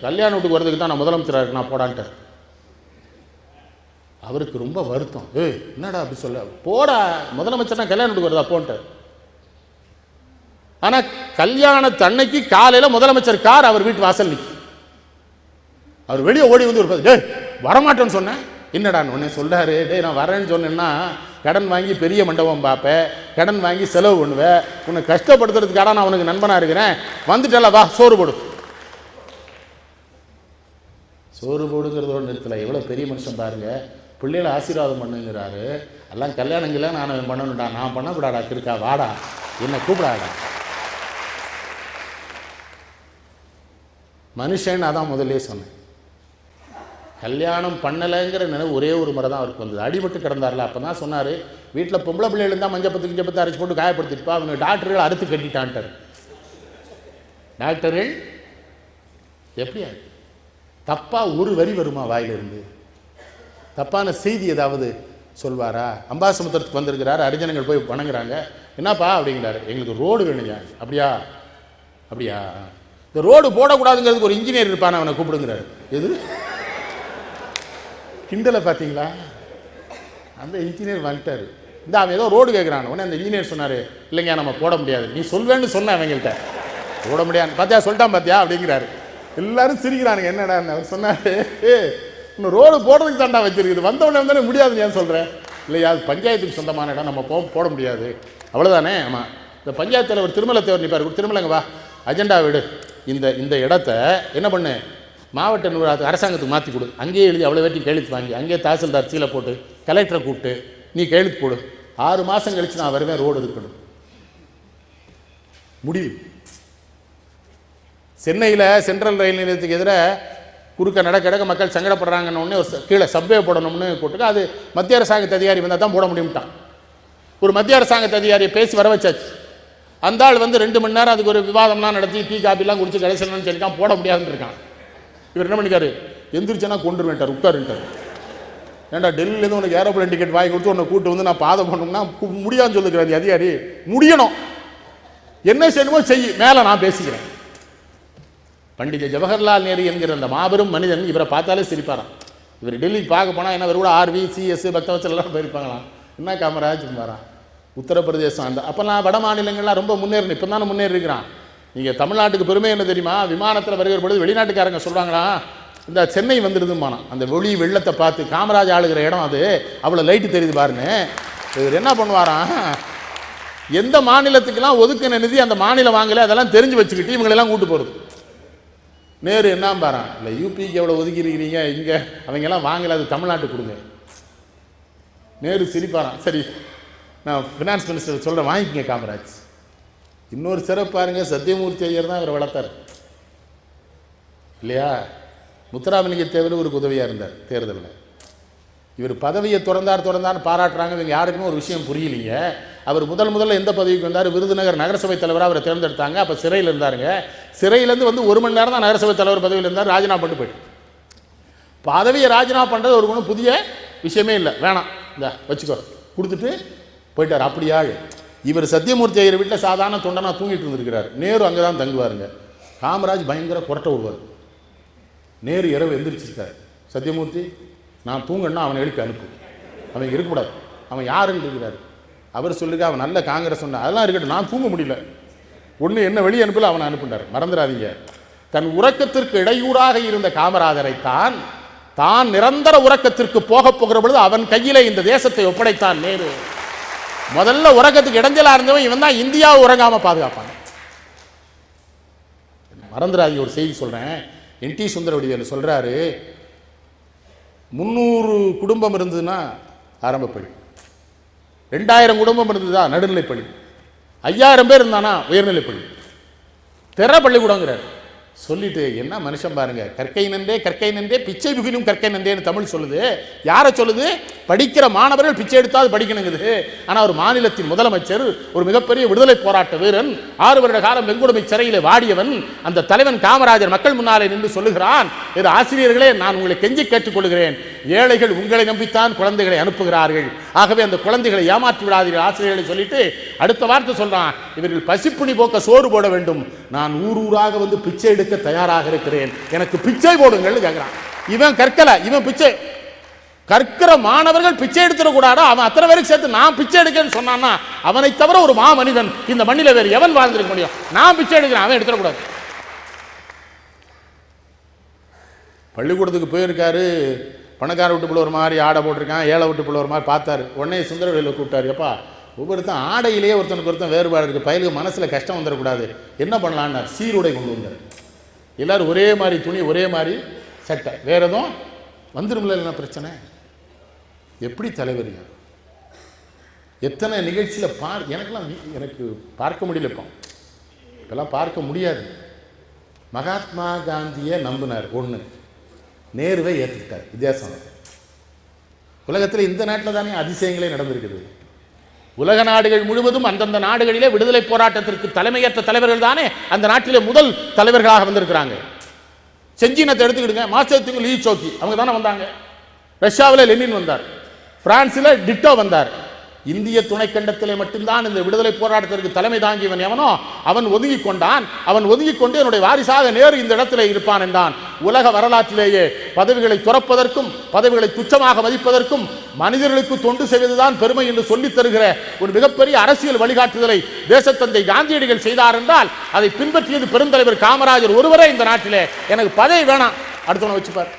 கல்யாண வீட்டுக்கு வரதுக்கு தான் நான் முதலமைச்சராக இருக்கு, நான் போடான்ட்டார். அவருக்கு ரொம்ப வருத்தம். என்னடா அப்படி சொல்ல, போடா முதலமைச்சர்னா கல்யாண வீட்டுக்கு வருதா போன்ட்டார். ஆனால் கல்யாணத்தன்னைக்கு காலையில் முதலமைச்சர் கார் அவர் வீட்டு வாசல் நிற்கும். அவர் வெளியே ஓடி வந்து ஒரு வரமாட்டேன்னு சொன்னேன், என்னடான்னு உடனே சொல்கிறாரு, நான் வரேன்னு சொன்னேன்னா கடன் வாங்கி பெரிய மண்டபம் பார்ப்பேன், கடன் வாங்கி செலவு பண்ணுவேன், உன்னை கஷ்டப்படுத்துறதுக்காக நான் உனக்கு நண்பனாக இருக்கிறேன், வந்துட்டல வா சோறு போடு. சோறு போடுங்கிறதோட நிறுத்தலை, எவ்வளோ பெரிய மனுஷன் பாருங்க, பிள்ளைகளை ஆசீர்வாதம் பண்ணுங்கிறாரு. எல்லாம் கல்யாணங்கள்லாம் நான் பண்ணணும்டா, நான் பண்ணக்கூடாடா, இருக்கா வாடா, என்னை கூப்பிடாடா. மனுஷன் அதான் முதல்லே சொன்னேன். கல்யாணம் பண்ணலைங்கிற நினைவு ஒரே ஒரு முறை தான் அவருக்கு வந்தது. அடிபட்டு கிடந்தார்ல, அப்போ தான் சொன்னார், வீட்டில் பொம்பளை பிள்ளைகள் இருந்தால் மஞ்சப்பத்து கிஞ்சப்பத்து அரைச்சி போட்டு காயப்படுத்திட்டுப்பா, அவங்க டாக்டர்கள் அறுத்து கட்டிட்டான்ட்டார். டாக்டர்கள் எப்படியா தப்பாக ஒரு வரி வருமா வாயிலிருந்து, தப்பான செய்தி ஏதாவது சொல்வாரா? அம்பாசமுத்திரத்துக்கு வந்திருக்கிறார், அரிஜனங்கள் போய் வணங்குறாங்க, என்னப்பா அப்படிங்கிறாரு, எங்களுக்கு ரோடு வேணுங்க. அப்படியா அப்படியா, இந்த ரோடு போடக்கூடாதுங்கிறதுக்கு ஒரு இன்ஜினியர் இருப்பான், அவனை கூப்பிடுங்கிறாரு. எது கிண்டலை பார்த்தீங்களா? அந்த இன்ஜினியர் வந்துட்டார். இந்த அவன் ஏதோ ரோடு கேட்குறான். உடனே அந்த இன்ஜினியர் சொன்னார், இல்லைங்க நம்ம போட முடியாது, நீ சொல்வேன்னு சொன்ன அவங்கள்ட்ட, போட முடியாது பார்த்தியா, சொல்லிட்டான் பார்த்தியா அப்படிங்கிறாரு. எல்லாரும் சிரிக்கிறானுங்க. என்னடா அவர் சொன்னார், இன்னும் ரோடு போடுறதுக்கு தாண்டா வச்சிருக்குது, வந்தவொடனே வந்தானே முடியாதுன்னு ஏன் சொல்கிறேன். இல்லையா, அது பஞ்சாயத்துக்கு சொந்தமான இடம், நம்ம போட முடியாது, அவ்வளோதானே. ஆமாம், இந்த பஞ்சாயத்து தலைவர் திருமலை தேவர் நிற்பார், திருமலைங்க வா அஜெண்டா விடு, இந்த இடத்த என்ன பண்ணு, மாவட்ட நிர்வாகத்துக்கு அரசாங்கத்துக்கு மாற்றி கொடு, அங்கேயே எழுதி அவ்வளோ வேட்டி கையெழுத்து வாங்கி, அங்கேயே தாசில்தார் சீலை போட்டு கலெக்டரை கூப்பிட்டு நீ கையெழுத்து போடு, 6 மாதம் கழித்து நான் வருவேன், ரோடு இருக்கணும். முடிவு. சென்னையில் சென்ட்ரல் ரயில் நிலையத்துக்கு எதிராக குறுக்க நடக்க மக்கள் சங்கடப்படுறாங்கன்னு ஒன்று ஒரு கீழே சப்வே போடணும்னு போட்டுக்க, அது மத்திய அரசாங்கத்து அதிகாரி வந்தால் தான் போட முடியும்ட்டான். ஒரு மத்திய அரசாங்கத்து அதிகாரியை பேசி வர வச்சாச்சு. அந்த ஆள் வந்து 2 மணி நேரம் அதுக்கு ஒரு விவாதம்லாம் நடத்தி டீ காப்பிலாம் குடிச்சு கடைசிலன்னு சொல்லிட்டான், போட முடியாதுன்னு இருக்கான். இவர் என்ன பண்ணிக்காரு, எந்திரிச்சேன்னா கொண்டு வேண்டார், உட்காருன்ட்டார். ஏன்டா டெல்லியிலேருந்து உனக்கு ஏரோப்ளேன் டிக்கெட் வாங்கி கொடுத்து உன்னை கூட்டு வந்து நான் பாதை பண்ணணும்னா முடியாதுன்னு சொல்லுகிறார் அதிகாரி. முடியணும், என்ன செய்யணுமோ செய், மேலே நான் பேசிக்கிறேன். பண்டித ஜவஹர்லால் நேரு என்கிற அந்த மாபெரும் மனிதன் இவரை பார்த்தாலே சிரிப்பாராம். இவர் டெல்லிக்கு பார்க்க போனால் என்ன, இவர் கூட ஆர்வி சிஎஸ் பக்தவச்சல் எல்லாம் போயிருப்பாங்களாம். என்ன காமராஜ் வரான், உத்தரப்பிரதேசம் அந்த அப்போல்லாம் வட மாநிலங்கள்லாம் ரொம்ப முன்னேறணும், இப்போ தானே முன்னேறி இருக்கிறான். நீங்கள் தமிழ்நாட்டுக்கு பெருமை என்ன தெரியுமா, விமானத்தில் வருகிற பொழுது வெளிநாட்டுக்காரங்க சொல்கிறாங்களா, இந்த சென்னை வந்துடுதுமானா, அந்த ஒளி வெள்ளத்தை பார்த்து காமராஜ் ஆளுகிற இடம் அது, அவ்வளோ லைட்டு தெரியுது பாருன்னு. இவர் என்ன பண்ணுவாராம், எந்த மாநிலத்துக்கெல்லாம் ஒதுக்கின நிதி அந்த மாநிலம் வாங்கலை அதெல்லாம் தெரிஞ்சு வச்சுக்கிட்டு இவங்களெல்லாம் கூட்டு போகிறது. நேரு என்ன பாரான், இல்லை யூபிக்கு எவ்வளோ ஒதுக்கிருக்கிறீங்க, இங்கே அவங்கெல்லாம் வாங்கலை, அது தமிழ்நாட்டுக்கு கொடுங்க. நேரு சிரிப்பாரான், சரி நான் ஃபினான்ஸ் மினிஸ்டர் சொல்கிறேன், வாங்கிக்கங்க காமராஜ். இன்னொரு சிறப்பு பாருங்க, சத்தியமூர்த்தி ஐயர் தான் இவரை வளர்த்தார் இல்லையா. முத்துராமலிங்க தேவர் இவருக்கு உதவியாக இருந்தார் தேர்தலில். இவர் பதவியை திறந்தார்னு பாராட்டுறாங்க. இவங்க யாருக்குமே ஒரு விஷயம் புரியலைங்க. அவர் முதல்ல எந்த பதவிக்கு வந்தார், விருதுநகர் நகரசபை தலைவராக அவரை தேர்ந்தெடுத்தாங்க. அப்போ சிறையில் இருந்தாருங்க. சிறையிலேருந்து வந்து 1 மணி நேரம் தான் நகரசபை தலைவர் பதவியில் இருந்தார். ராஜினாமா பண்ணிட்டு போயிட்டு, பதவியை ராஜினாமா பண்ணுறது ஒரு ஒன்றும் புதிய விஷயமே இல்லை, வேணாம் இந்த வச்சுக்கோ கொடுத்துட்டு போயிட்டார். அப்படியா, இவர் சத்தியமூர்த்தி ஐயர் வீட்டில் சாதாரண தொண்டனா தூங்கிட்டு இருந்திருக்கிறார். நேரு அங்கே தான் தங்குவாருங்க. காமராஜ் பயங்கர கொரட்டை விடுவார். நேரு இரவு எந்திரிச்சிருக்காரு, சத்தியமூர்த்தி நான் தூங்கன்னா அவனை எழுப்பி அனுப்பு, அவன் இருக்கக்கூடாது, அவன் யாருன்னு இருக்கிறார். அவர் சொல்லிருக்க, அவன் நல்ல காங்கிரஸ் சொன்ன அதெல்லாம் இருக்கட்டும், நான் தூங்க முடியல, ஒன்று என்ன வெளியே அனுப்பல, அவனை அனுப்புனார். மறந்துடாதீங்க, தன் உறக்கத்திற்கு இடையூறாக இருந்த காமராஜரை தான் நிரந்தர உறக்கத்திற்கு போகிற பொழுது அவன் கையிலே இந்த தேசத்தை ஒப்படைத்தான் நேரு. முதல்ல உறக்கத்துக்கு இடைஞ்சலா இருந்தவன் இவன் தான் இந்தியாவை உறங்காம பாதுகாப்பாங்க. மறந்துடாதீங்க, ஒரு செய்தி சொல்கிறேன். NT சுந்தரவடிவேலு சொல்கிறாரு, 300 குடும்பம் இருந்ததுன்னா ஆரம்பப்பள்ளி, 2000 குடும்பம் இருந்ததா நடுநிலைப்பள்ளி, 5000 பேர் இருந்தானா உயர்நிலைப்பள்ளி, திற பள்ளிக்கூடங்கிறார். சொல்லிட்டு என்ன மனுஷன் பாருங்க, கற்கை நன்றே பிச்சை புகிலும் கற்கை நன்றேன்னு தமிழ் சொல்லுது. யாரை சொல்லுது? படிக்கிற மாணவர்கள் பிச்சை எடுத்தாது படிக்கணுங்குது. ஆனால் ஒரு மாநிலத்தின் முதலமைச்சர், ஒரு மிகப்பெரிய விடுதலை போராட்ட வீரன், 6 வருட காலம் வெங்குடுமை சிறையில் வாடியவன், அந்த தலைவன் காமராஜர் மக்கள் முன்னாலே நின்று சொல்லுகிறான், இது ஆசிரியர்களே, நான் உங்களை கெஞ்சி கேட்டுக்கொள்கிறேன், ஏழைகள் உங்களை நம்பித்தான் குழந்தைகளை அனுப்புகிறார்கள், ஆகவே அந்த குழந்தைகளை ஏமாற்றி விடாதீர்கள் ஆசிரியர்களை சொல்லிட்டு அடுத்த வார்த்தை சொல்றான், இவர்கள் பசிப்புணி போக்க சோறு போட வேண்டும், நான் ஊராக வந்து பிச்சை எடுக்க தயாராக இருக்கிறேன், எனக்கு பிச்சை போடுங்கள் கேட்கிறான். இவன் கற்கல, இவன் பிச்சை கற்கிற மாணவர்கள் பிச்சை எடுத்துடக்கூடாது, அவன் அத்தனை பேருக்கு சேர்த்து நான் பிச்சை எடுக்கிறேன்னு சொன்னான்னா அவனை தவிர ஒரு மாமனிதன் இந்த மண்ணில வேறு எவன் வாழ்ந்திருக்க முடியும்? நான் பிச்சை எடுக்கிறேன், அவன் எடுத்துடக்கூடாது. பள்ளிக்கூடத்துக்கு போயிருக்காரு, பணக்கார விட்டு பிள்ளை ஒரு மாதிரி ஆடை போட்டிருக்கான், ஏழை விட்டு பிள்ளை ஒரு மாதிரி பார்த்தாரு. உடனே சுந்தரவடிவேலு கூப்பிட்டாரு, எப்பா ஒவ்வொருத்தன் ஆடையிலேயே ஒருத்தனுக்கு ஒருத்தன் வேறுபாடு இருக்குது, பயிலுக்கு மனசில் கஷ்டம் வந்துடக்கூடாது, என்ன பண்ணலான்னார், சீருடை கொண்டு வந்தார். எல்லோரும் ஒரே மாதிரி துணி, ஒரே மாதிரி சட்டை, வேறு எதுவும் வந்துடும்ல, என்ன பிரச்சனை? எப்படி தலைவர்? எத்தனை நிகழ்ச்சியில் எனக்கு பார்க்க முடியல, இப்பெல்லாம் பார்க்க முடியாது. மகாத்மா காந்தியை நம்பினார், ஒன்று, நேருவை ஏற்றுக்கிட்டார், வித்தியாசம். உலகத்தில் இந்த நாட்டில் தானே அதிசயங்களே நடந்திருக்குது. உலக நாடுகள் முழுவதும் அந்தந்த நாடுகளிலே விடுதலை போராட்டத்திற்கு தலைமையேற்ற தலைவர்கள் தானே அந்த நாட்டிலே முதல் தலைவர்களாக வந்திருக்கிறாங்க. செஞ்சினத்தை எடுத்துக்கிடுங்க, மாசத்துக்கு லீ சோக்கி அவங்க தானே வந்தாங்க. ரஷ்யாவில் லெனின் வந்தார், பிரான்ஸில் டிட்டோ வந்தார். இந்திய துணைக்கண்டத்திலே மட்டும்தான் இந்த விடுதலை போராட்டத்திற்கு தலைமை தாங்கியவன் எவனோ அவன் ஒதுங்கி கொண்டான். அவன் ஒதுங்கி கொண்டு என்னுடைய வாரிசாக நேரு இந்த இடத்திலே இருப்பான் என்றான். உலக வரலாற்றிலேயே பதவிகளை துறப்பதற்கும் பதவிகளை துச்சமாக மதிப்பதற்கும் மனிதர்களுக்கு தொண்டு செய்வதுதான் பெருமை என்று சொல்லித் தருகிற ஒரு மிகப்பெரிய அரசியல் வழிகாட்டுதலை தேசத்தந்தை காந்தியடிகள் செய்தார் என்றால் அதை பின்பற்றியது பெருந்தலைவர் காமராஜர் ஒருவரே இந்த நாட்டிலே. எனக்கு பதவி வேணாம், அடுத்தவனை வச்சுப்பார்.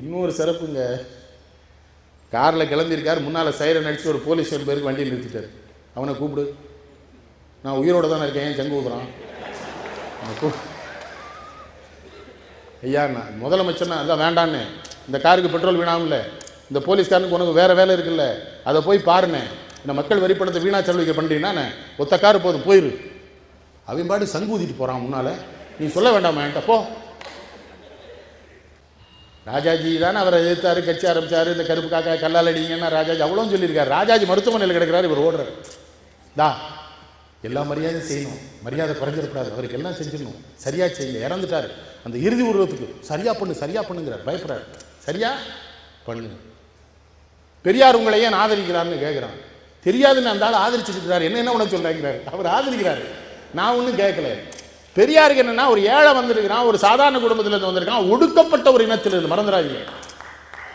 இன்னொரு சிறப்புங்க, காரில் கிளம்பியிருக்கார், முன்னால் சைரன் அடித்து ஒரு போலீஸ் பேருக்கு வண்டியை நிறுத்திட்டார். அவனை கூப்பிடு, நான் உயிரோடு தானே இருக்கேன், ஏன் சங்கு ஊதுறான்? ஐயா நான் முதலமைச்சர்னா அதான் வேண்டான்னு, இந்த காருக்கு பெட்ரோல் வீணாமல, இந்த போலீஸ்காரனுக்கு உனக்கு வேறு வேலை இருக்குல்ல, அதை போய் பாருன்னு, இந்த மக்கள் வரிப்பணத்தை வீணா செலவிக்க பண்ணுறீங்கன்னா ஒத்த காரு போதும் போயிரு. அவன் பாட்டு சங்கு ஊதிட்டு போகிறான் முன்னால், நீ சொல்ல வேண்டாமா என்கிட்ட போ. ராஜாஜி தானே அவரை எதிர்த்தாரு, கட்சி ஆரம்பித்தார், இந்த கருப்பு காக்கா கல்லால் அடிங்கன்னா ராஜாஜி அவ்வளோ சொல்லியிருக்காரு. ராஜாஜி மருத்துவமனையில் கிடக்கிறார், இவர் ஓடுறார். எல்லா மரியாதையும் செய்யணும், மரியாதை குறைஞ்சிடக்கூடாது, அவருக்கு எல்லாம் செஞ்சிடணும், சரியா செய்யல, இறந்துட்டார். அந்த இறுதி உருவத்துக்கு சரியா பண்ணுங்கிறார், பயப்படுறார், சரியா பண்ணு. பெரியார் உங்களை ஏன் ஆதரிக்கிறார்னு கேட்குறான். தெரியாதுன்னு அந்த ஆள் ஆதரிச்சிருக்கிறார், என்ன உனக்கு சொல்கிறாங்கிறார், அவர் ஆதரிக்கிறார், நான் ஒன்றும் கேட்கல. பெரியாருக்கு என்னன்னா, ஒரு ஏழை வந்திருக்கிறான், ஒரு சாதாரண குடும்பத்திலிருந்து வந்திருக்கான், ஒடுக்கப்பட்ட ஒரு இனத்திலிருந்து, மறந்துடாதீங்க,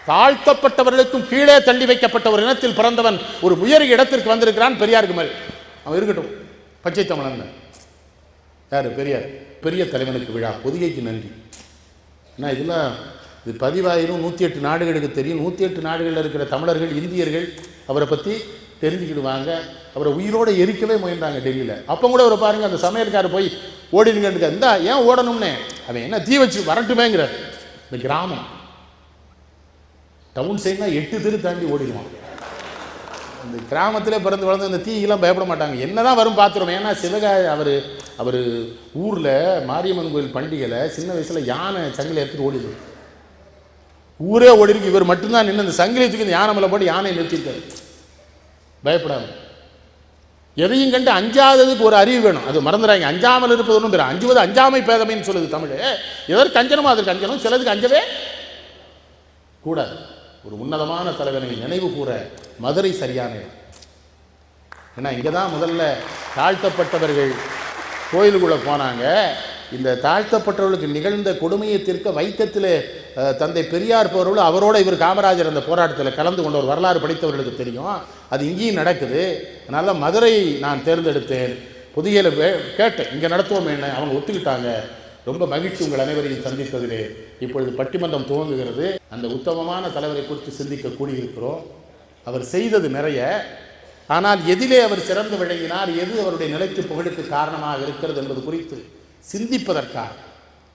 தாழ்த்தப்பட்டவர்களுக்கும் கீழே தள்ளி வைக்கப்பட்ட ஒரு இனத்தில் பிறந்தவன் ஒரு உயரிய இடத்திற்கு வந்திருக்கிறான். பெரியாருக்கு மாதிரி அவன் இருக்கட்டும், பச்சை தமிழன். யாரு பெரியார்? பெரிய தலைவனுக்கு விழா, பொதிகைக்கு நன்றி. ஏன்னா இதெல்லாம் இது பதிவாயிரும், 108 நாடுகளுக்கு தெரியும். 108 நாடுகளில் இருக்கிற தமிழர்கள், இந்தியர்கள் அவரை பற்றி தெரிஞ்சுக்கிடுவாங்க. அவரை உயிரோடு எரிக்கவே முயன்றாங்க டெல்லியில். அப்போ கூட அவரை பாருங்கள், அந்த சமையல்காரர் போய் ஓடினுங்க, இந்த ஏன் ஓடணும்னு, அவன் என்ன தீ வச்சு வரட்டுமேங்கிறார். இந்த கிராமம் டவுன் சைட்னா 8 தெரு தாண்டி ஓடிடுவான். இந்த கிராமத்திலே பிறந்து வளர்ந்து இந்த தீயெல்லாம் பயப்பட மாட்டாங்க, என்னதான் வரும் பார்த்துருவோம். ஏன்னா சிவகாய் அவர் ஊரில் மாரியம்மன் கோயில் பண்டிகையில் சின்ன வயசில் யானை சங்கிலி எடுத்துகிட்டு ஓடிடுது, ஊரே ஓடி இருக்கு. இவர் மட்டும்தான் நின்று அந்த சங்கிலி தூக்கி இந்த யானை மேலே போட்டு யானையை நிறுத்திட்டார், பயப்படாம. எதையும் கண்டு அஞ்சாததுக்கு ஒரு அறிவு வேணும், அது மறந்துடாங்க. அஞ்சாமல் இருப்பது ஒன்றும் பேர், அஞ்சுவது அஞ்சாமை பேதமைன்னு சொல்லுது தமிழ். எதற்கு அஞ்சனமோ அதற்கு அஞ்சனும், சிலதுக்கு அஞ்சவே கூடாது. ஒரு உன்னதமான தலைவனை நினைவு கூற மதுரை சரியான இடம். ஏன்னா இங்கே தான் முதல்ல தாழ்த்தப்பட்டவர்கள் கோயிலுக்குள்ளே போனாங்க. இந்த தாழ்த்தப்பட்டவர்களுக்கு நிகழ்ந்த கொடுமையை தீர்க்க வைக்கத்தில் தந்தை பெரியார் போகிறவர்கள், அவரோட இவர் காமராஜர் அந்த போராட்டத்தில் கலந்து கொண்ட ஒரு வரலாறு படித்தவர்களுக்கு தெரியும். அது இங்கேயும் நடக்குது. அதனால் மதுரை நான் தேர்ந்தெடுத்தேன். பொதிகையில் கேட்டேன், இங்கே நடத்துவோம் என்ன, அவங்க ஒத்துக்கிட்டாங்க. ரொம்ப மகிழ்ச்சி உங்கள் அனைவரையும் சந்தித்ததிலே. இப்பொழுது பட்டிமன்றம் துவங்குகிறது. அந்த உத்தமமான தலைவரை குறித்து சிந்திக்க கூடியிருக்கிறோம். அவர் செய்தது நிறைய, ஆனால் எதிலே அவர் சிறந்து விளங்கினார், எது அவருடைய நிலைக்கு புகழுக்கு காரணமாக இருக்கிறது என்பது குறித்து சிந்திப்பதற்காக